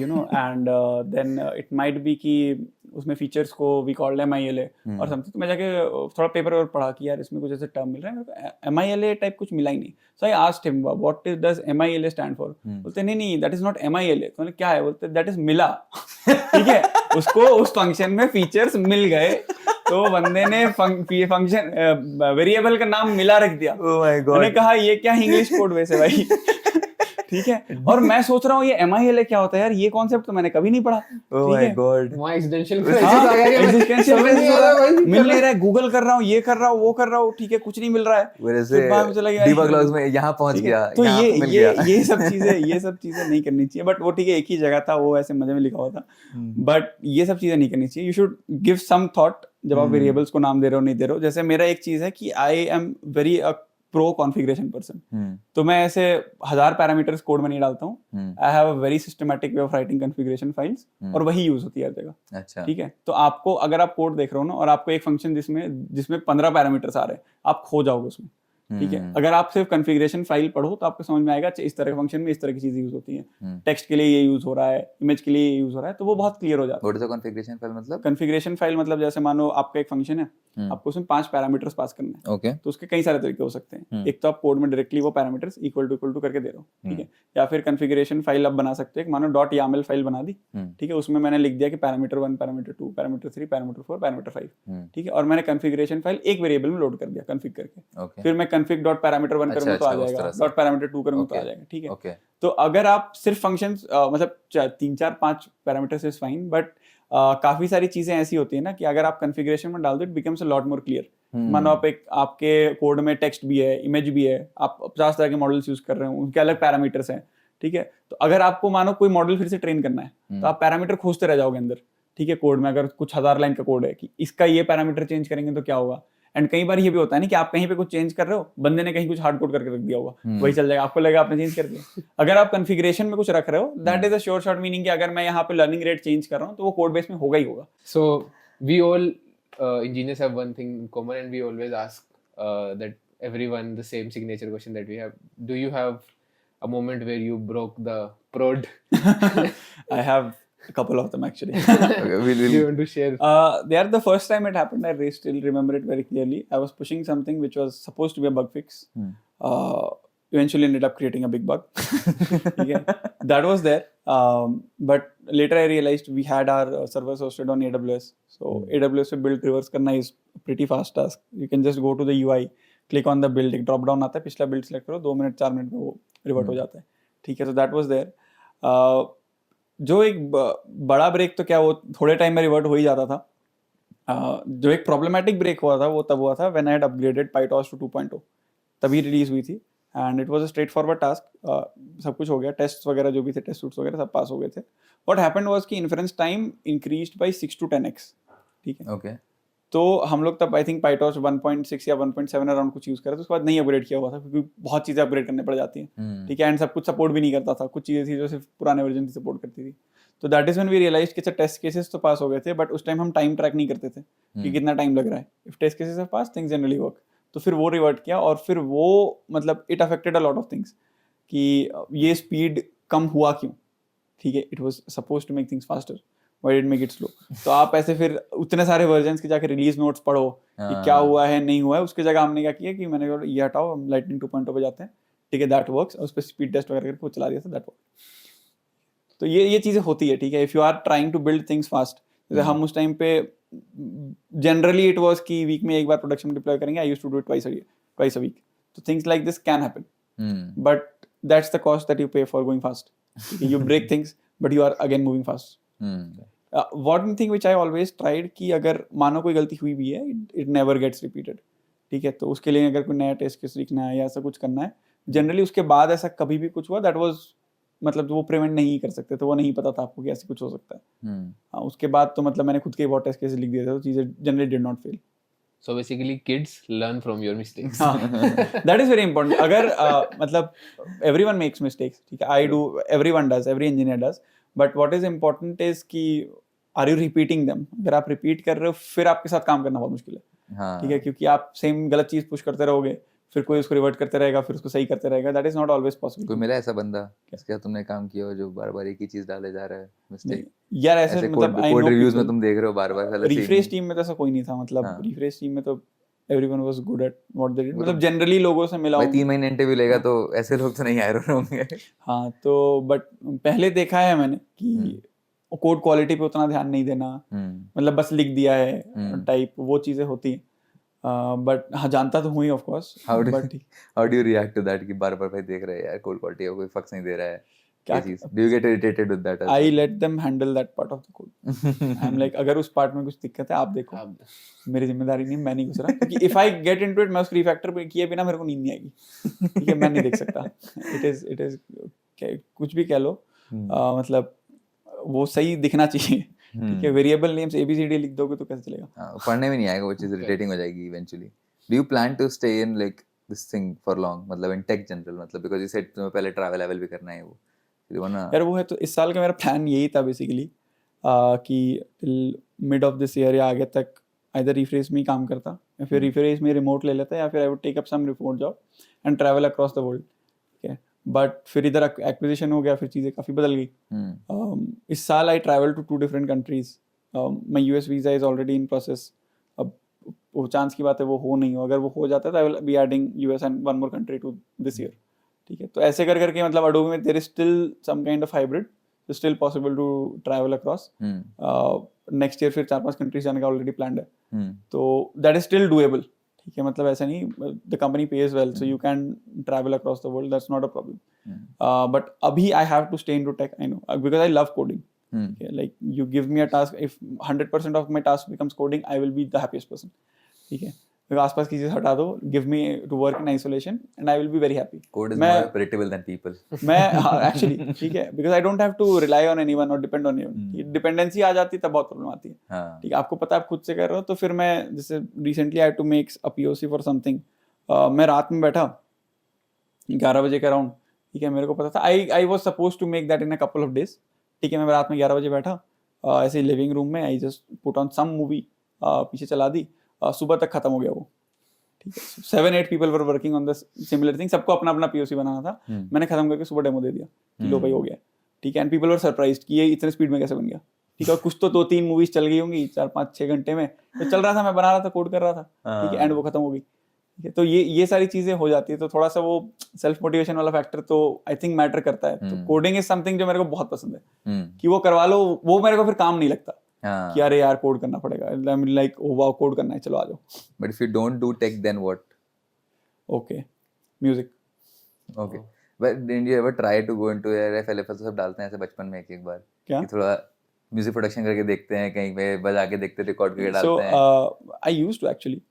you know, and then it might be कि उसमें features को we called MILA और something. तो मैं जाके थोड़ा पेपर और पढ़ा कि यार इसमें कुछ ऐसे टर्म मिल रहा है, MILA टाइप कुछ मिला ही नहीं. So I asked him what does MILA stand for? बोलते नहीं that is not MILA. तो मैंने क्या है, बोलते that is मिला. ठीक है. उसको उस फंक्शन में फीचर्स मिल गए तो बंदे ने फंक्शन वेरिएबल का नाम मिला रख दिया. मैंने कहा ये क्या इंग्लिश कोड वैसे भाई. ठीक है. और मैं सोच रहा हूँ ये MILA क्या होता है यार, ये कॉन्सेप्ट तो मैंने कभी नहीं पढ़ा. वहाँ existential मिल नहीं रहा है, गूगल कर रहा हूँ, ये कर रहा हूँ, वो कर रहा हूँ, ठीक है, कुछ नहीं मिल रहा है. डीबग लॉग्स में यहाँ पहुंच गया, तो ये सब चीजें नहीं करनी चाहिए. बट वो ठीक है, एक ही जगह था, वो ऐसे मजे में लिखा हुआ था. बट ये सब चीजें नहीं करनी चाहिए. You should give some thought जब आप वेरिएबल्स को नाम दे रहे हो, नहीं दे रहे हो. जैसे मेरा एक चीज है कि आई am very pro configuration person. तो मैं ऐसे 1000 पैरामीटर्स कोड में नहीं डालता हूँ. आई have a very systematic way of writing configuration files और वही यूज होती है हर जगह. अच्छा. ठीक है. तो आपको अगर आप कोड देख रहे हो ना और आपको एक फंक्शन जिसमें 15 पैरामीटर्स आ रहे हैं, आप खो जाओगे उसमें. ठीक है। अगर आप सिर्फ कॉन्फ़िगरेशन फाइल पढ़ो तो आपको समझ में आएगा अच्छा इस तरह के फंक्शन में इस तरह की चीजें यूज होती हैं, टेक्स्ट के लिए ये यूज हो रहा है, इमेज के लिए ये यूज हो रहा है, तो वो बहुत क्लियर हो जाता है। What is the configuration file मतलब? कॉन्फ़िगरेशन फाइल मतलब जैसे मानो आपका एक फंक्शन है, आपको उसमें 5 पैरामीटर्स पास करना है, ओके, तो उसके कई सारे तरीके हो सकते हैं। एक तो आप कोड में डायरेक्टली वो पैरामीटर्स इक्वल टू करके दे रहे हो, ठीक है, या फिर कॉन्फ़िगरेशन फाइल आप बना सकते हो, एक मानो .yaml फाइल बना दी, ठीक है, उसमें मैंने लिख दिया कि parameter 1, parameter 2, parameter 3, parameter 4, parameter 5, ठीक है, और मैंने कॉन्फ़िगरेशन फाइल एक वेरिएबल में लोड कर दिया कॉन्फ़िग करके, फिर मैं config.parameter1 करूंगा तो आ जाएगा, .parameter2 करूंगा तो आ जाएगा, ठीक है। तो अगर आप सिर्फ फंक्शंस मतलब 3, 4, 5 पैरामीटर्स इज फाइन, बट काफी सारी चीजें ऐसी होती है ना कि अगर आप कॉन्फ़िगरेशन में डाल दो it becomes a lot more clear. मानो आप एक आपके कोड में टेक्स्ट भी है, इमेज भी है, आप 50 तरह के मॉडल्स यूज कर रहे हो, उनके अलग पैरामीटर्स हैं, ठीक है। तो अगर आपको मानो कोई मॉडल फिर से ट्रेन करना है तो आप पैरामीटर खोजते रह जाओगे अंदर, ठीक है, कोड में। अगर कुछ 1000 लाइन का कोड है कि इसका ये पैरामीटर चेंज करेंगे तो क्या होगा, एंड कई बार ये भी होता है ना कि आप कहीं पे कुछ चेंज कर रहे हो, बंदे ने कहीं कुछ हार्ड कोड करके रख दिया होगा, वही चल जाएगा, आपको लगेगा आपने चेंज कर दिया। अगर आप कॉन्फ़िगरेशन में कुछ रख रहे हो, that is a sure shot meaning कि अगर मैं यहाँ पे लर्निंग रेट चेंज कर रहा हूँ तो वो कोड बेस में होगा ही होगा। So we all engineers have one thing in common, and we always ask that everyone the same signature question that we have. Do you have a moment where you broke the prod? I have a couple of them actually. okay, Do you want to share? They are the first time it happened. I still remember it very clearly. I was pushing something which was supposed to be a bug fix. Eventually ended up creating a big bug. Okay. That was there. But later I realized we had our servers hosted on AWS. So AWS में build reverse करना is a pretty fast task. You can just go to the UI, click on the build, एक drop down आता है, पिछला build select करो, 2 minute 4 minute में वो revert हो जाता है, ठीक है। So that was there. जो एक बड़ा ब्रेक तो क्या वो थोड़े टाइम में रिवर्ट हो ही जाता था। जो एक प्रॉब्लमेटिक ब्रेक हुआ था वो तब हुआ था when I had upgraded PyTorch to 2.0, तभी रिलीज हुई थी, and it was a straightforward task. सब कुछ हो गया, टेस्ट वगैरह जो भी थे, टेस्ट सूट्स वगैरह सब पास हो गए थे। व्हाट हैपेंड वाज कि inference time increased by 6 to 10x, ठीक है। ओके, तो हम लोग तब आई थिंक PyTorch 1.6 या 1.7 अराउंड कुछ यूज़ कर रहे थे, उसके बाद नहीं अपग्रेड किया हुआ था क्योंकि बहुत चीज़ें अपग्रेड करने पड़ जाती हैं, ठीक है, एंड सब कुछ सपोर्ट भी नहीं करता था, कुछ चीज़ें थी जो सिर्फ पुराने वर्जन की सपोर्ट करती थी। तो that is when we realized कि टेस्ट केसेस तो पास हो गए थे, बट उस टाइम हम टाइम ट्रैक नहीं करते थे कि कितना टाइम लग रहा है। If test cases are pass things generally work. तो फिर वो रिवर्ट किया, और फिर वो मतलब it affected a lot of things कि ये स्पीड कम हुआ क्यों, ठीक है। It was supposed to make things faster, why did make it slow. तो आप ऐसे फिर उतने सारे वर्जन्स के जाके रिलीज नोट्स पढ़ो कि क्या हुआ है नहीं हुआ है। उसकी जगह हमने क्या किया कि मैंने कहा ये हटाओ, हम लाइटनिंग 2.0 पे जाते हैं, ठीक है, दैट वर्क्स। उस पर स्पीड टेस्ट वगैरह करके वो चला दिया था, दैट वर्क। तो ये चीज़ें होती है, ठीक है। If you are trying to build things fast, जैसे हम उस टाइम पे जनरली इट वाज कि वीक में एक बार प्रोडक्शन में डिप्लॉय करेंगे, I used to do it twice a week. तो things like this can happen, but that's the cost that you pay for going fast. You break things but you are again moving fast. One thing which I always tried कि अगर मानो कोई गलती हुई भी है, it never gets repeated, ठीक है। तो उसके लिए अगर कोई नया टेस्ट केस लिखना है या ऐसा कुछ करना है, जनरली उसके बाद ऐसा कभी भी कुछ हुआ दैट वाज मतलब वो प्रिवेंट नहीं कर सकते, तो वो नहीं पता था आपको कि ऐसे कुछ हो सकता है। हाँ, उसके बाद तो मतलब मैंने खुद के बहुत टेस्ट केसेस लिख दिए थे, तो चीज़ें generally did not fail. So basically kids learn from your mistakes. That is very important. अगर मतलब everyone makes mistakes, ठीक है, I do, everyone does, every engineer does, but what is important is कि are you repeating them? अगर आप repeat कर रहे हो फिर आपके साथ काम करना बहुत मुश्किल है, ठीक है, क्योंकि आप सेम गलत चीज़ पुश करते रहोगे, फिर कोई उसको रिवर्ट करते रहेगा, फिर उसको सही करते रहेगा। That is not always possible. कोई मिला ऐसा बंदा जिसके साथ तुमने काम किया हो जो बार-बार एक ही चीज डाले जा रहा है, मिस्टेक? यार ऐसे मतलब आई कोड नो रिव्यूज में तुम देख रहे हो बार-बार साला रिफ्रेश टीम में तो ऐसा कोई नहीं था, मतलब रिफ्रेश टीम में तो everyone was good at what they did. मतलब जनरली लोगों से मिला हूं, भाई 3 महीने इंटरव्यू लेगा तो ऐसे लोग तो नहीं आए होंगे। हाँ, तो बट पहले देखा है मैंने कि कोड क्वालिटी पे उतना ध्यान नहीं देना, मतलब बस लिख दिया है टाइप, वो चीजें होती हैं। बट हाँ, जानता तो हूँ ही of course. How do you react to that कि बार-बार भाई देख रहे हैं यार कोड क्वालिटी कोई फक्स नहीं दे रहा है, क्या चीज? Do you get irritated with that? I let them handle that part of the code. I am like अगर उस पार्ट में कुछ दिक्कत है आप देखो, मेरी जिम्मेदारी नहीं, मैं नहीं घुस रहा, क्योंकि if I get into it मैं उसको रिफैक्टर पे किए बिना मेरे को नींद नहीं आएगी, ठीक है, मैं नहीं देख सकता। इट इज कुछ भी कह लो, मतलब वो सही दिखना चाहिए, ठीक है। वेरिएबल नेम्स ABCD लिख दोगे तो कैसे चलेगा? पढ़ने में नहीं आएगा, वो चीज इरिटेटिंग हो जाएगी eventually. Do you plan to stay in like this thing for long, मतलब इन टेक जनरल, मतलब बिकॉज़ यू सेड तुम्हें पहले ट्रैवल लेवल भी करना है, वो यार वो है। तो इस साल का मेरा प्लान यही था बेसिकली कि till mid of this year या आगे तक either rephrase में ही काम करता या फिर rephrase में remote ले लेता या फिर I would take up some remote job and travel across the world. Okay. But फिर इधर acquisition हो गया, फिर चीज़ें काफ़ी बदल गई. इस साल I traveled to 2 different countries. My US visa is already in process. अब वो चांस की बात है वो हो नहीं हो, अगर वो हो जाता है तो I will be adding US and one more country to this year. ठीक है, तो ऐसे कर करके मतलब Adobe में there is still some kind of hybrid. It's still possible to travel across. Next year फिर 4-5 countries जाने का already planned है. तो that is still doable. ठीक है, मतलब ऐसा नहीं, the company pays well, so you can travel across the world. That's not a problem. But अभी I have to stay into tech. I know because I love coding. Okay, like you give me a task, if 100% of my task becomes coding, I will be the happiest person. ठीक है, आसपास की चीज़ हटा दो, give me to work in isolation and I will be very happy. Code is more predictable than people. मैं actually ठीक है, because I don't have to rely on anyone or depend on anyone. Dependency आ जाती है तब बहुत problem आती है. ठीक है, आपको पता है आप खुद से कर रहे हो, तो फिर मैं जैसे recently I had to make a POC for something. मैं रात में बैठा 11 बजे के अराउंड, ठीक है, मेरे को पता था I was supposed to make that in a couple of days. ठीक है, मैं रात में 11 बजे बैठा ऐसे लिविंग रूम में, I just put on some movie, पीछे चला दी, सुबह तक खत्म हो गया वो. ठीक है, 7-8 people were working on the similar thing, सबको अपना अपना POC बनाना था. मैंने खत्म करके सुबह डेमो दे दिया कि लो भाई हो गया. ठीक है, एंड पीपल वर सरप्राइज्ड कि ये इतने स्पीड में कैसे बन गया. ठीक है, कुछ तो 2-3 मूवीज चल गई होंगी 4-5-6 घंटे में, तो चल रहा था, मैं बना रहा था, कोड कर रहा था. ठीक है, एंड वो खत्म हो गई. ठीक है, तो ये सारी चीजें हो जाती है, तो थोड़ा सा वो सेल्फ मोटिवेशन वाला फैक्टर तो आई थिंक मैटर करता है. तो कोडिंग इज समथिंग जो मेरे को बहुत पसंद है कि वो करवा लो, वो मेरे को फिर काम नहीं लगता कि अरे यार कोड करना पड़ेगा. I am like oh wow code करना है, चलो आ जाओ. But if you don't do tech then what? Okay, music. Okay, but didn't you ever try to go into FL सब डालते हैं ऐसे बचपन में एक बार क्या कि थोड़ा म्यूजिक प्रोडक्शन करके देखते हैं, कहीं पे बजा के देखते, रिकॉर्ड करके So डालते हैं. I used to actually,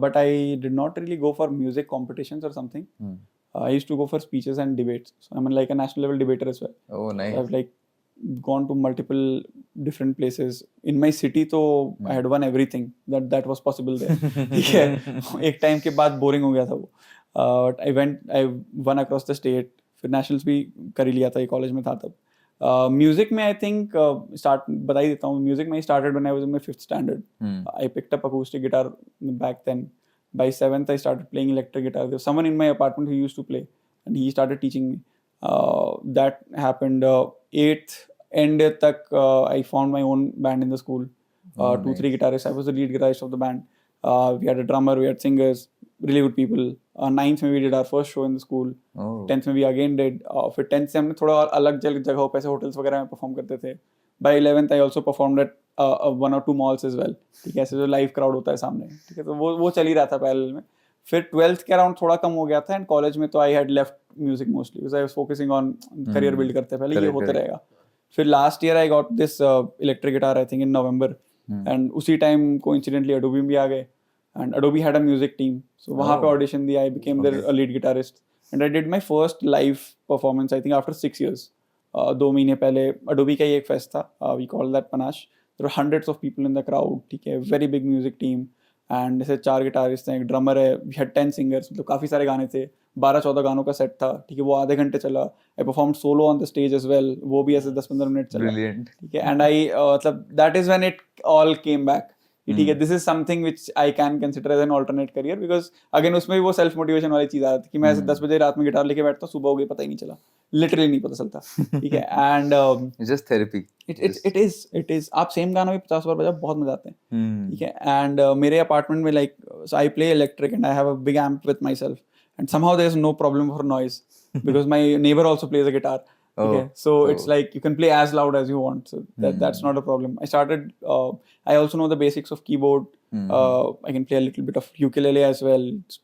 but I did not really go for music competitions or something. I used to go for speeches and debates. So I'm like a national level debater as well. Oh nice. I've like gone to multiple different places in my city, so I had won everything that was possible there. ठीक है, एक time के बाद boring हो गया था वो. But I won across the state. फिर nationals भी कर ही लिया था, ये कॉलेज में था तब. म्यूजिक में आई थिंक बता ही देता हूँ, म्यूजिक में started when I was in my 5th standard. I picked up acoustic guitar back then. By 7th I started playing electric guitar. There was someone in my apartment who used to play and he started teaching me. That happened 8th end तक. I found my own band in the school. 2-3 guitarists. I was the lead guitarist of the band. We had a drummer, we had singers, really good people. 9th में we did our first show in the school. 10th में we again did. फिर 10th से हमने थोड़ा और अलग जगहों पे, ऐसे होटल्स वगैरह में परफॉर्म करते थे. By 11th I also performed at 1 or 2 malls as well. ठीक है, ऐसे जो लाइव क्राउड होता है सामने. ठीक है, तो वो चल ही रहा था पैरेलल में. फिर 12th के अराउंड थोड़ा कम हो गया था एंड कॉलेज में तो I had left music mostly because I was focusing on career build करते पहले, ये होता रहेगा. फिर last year I got this electric guitar I think in November, and उसी टाइम कोइंसिडेंटली अडोबी भी आ गए and Adobe had a music team, so वहाँ पे ऑडिशन दिया. I became their lead guitarist and I did my first live performance I think after 6 years. 2 महीने पहले Adobe का ही एक फेस्ट था, we call that panache. There were hundreds of people in the crowd. ठीक है, very big music team and जैसे 4 guitarist हैं, एक ड्रमर है, वी हैड 10 सिंगर्स, मतलब काफ़ी सारे गाने थे. 12-14 गानों का सेट था. ठीक है, वो आधे घंटे चला. I performed solo on the stage as well, वो भी ऐसे 10-15 मिनट चला. ठीक है, एंड आई मतलब that is when it all came back. ठीक है, this is something which I can consider as an alternate career, because again उसमें भी वो सेल्फ मोटिवेशन वाली चीज़ आती है कि मैं ऐसे 10 बजे रात में गिटार लेके बैठता हूँ, सुबह हो गई पता ही नहीं चला, लिटरली नहीं पता चलता. ठीक है, and just therapy. It is आप सेम गाना भी 50 बार बजाओ, बहुत मजा आते हैं. ठीक है, एंड मेरे अपार्टमेंट में like so I play electric and I have a big amp with myself and somehow there is no problem for noise because my neighbour also plays a guitar. Okay, so it's like you can play as loud as you want, so that's not a problem. I started. I also know the basics of keyboard. I can play a little bit of ukulele as well. It's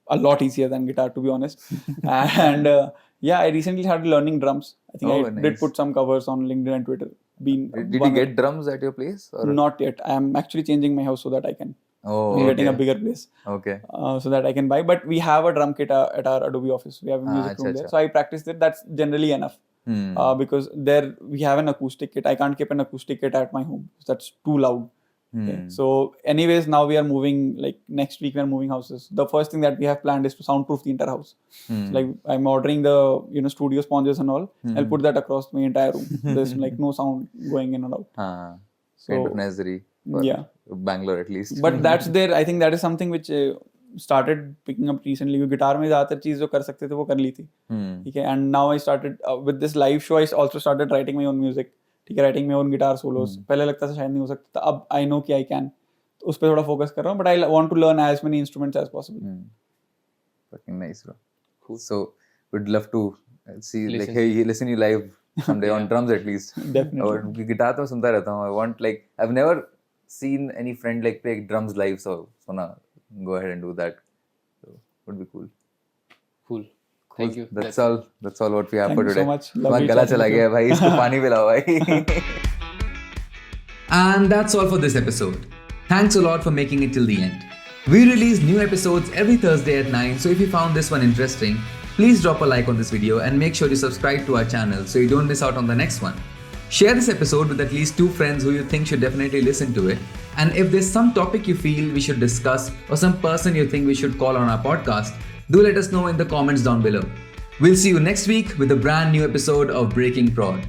a lot easier than guitar, to be honest. And yeah, I recently started learning drums. I think I did put some covers on LinkedIn and Twitter. Did you get drums at your place? Or? Not yet. I am actually changing my house so that I can. I'm getting a bigger place. Okay. So that I can buy. But we have a drum kit at our Adobe office. We have a music room there, so I practice it. That's generally enough. Because there we have an acoustic kit. I can't keep an acoustic kit at my home. That's too loud. Okay. So anyways, now we are moving, like next week we are moving houses. The first thing that we have planned is to soundproof the entire house. So like I'm ordering the studio sponges and all. I'll put that across my entire room. There's like no sound going in and out. So kind of necessary. Yeah. Bangalore at least. But that's there. I think that is something which started picking up recently. क्योंकि guitar में ज़्यादातर चीज़ जो कर सकते थे वो कर ली थी. ठीक है. And now I started with this live show. I also started writing my own music. ठीक है. Writing my own guitar solos. पहले लगता था शायद नहीं हो सकता. अब I know कि I can. तो उस पर थोड़ा focus कर रहा हूँ. But I want to learn as many instruments as possible. Fucking nice, bro. Cool. So would love to see listen you live someday on drums at least. Definitely. और guitar तो सुनता रहता हूँ. I want like I've never seen any friend like play drums live, so na go ahead and do that. So would be cool. Cool. Thank you. That's all what we have Thank for you today. so much. तुम्हारा Lovely गला talking चला to you. गया भाई. इसको पानी पिलाओ भाई. And that's all for this episode. Thanks a lot for making it till the end. We release new episodes every Thursday at 9, so if you found this one interesting, please drop a like on this video and make sure you subscribe to our channel so you don't miss out on the next one. Share this episode with at least 2 friends who you think should definitely listen to it. And if there's some topic you feel we should discuss or some person you think we should call on our podcast, do let us know in the comments down below. We'll see you next week with a brand new episode of Breaking Prod.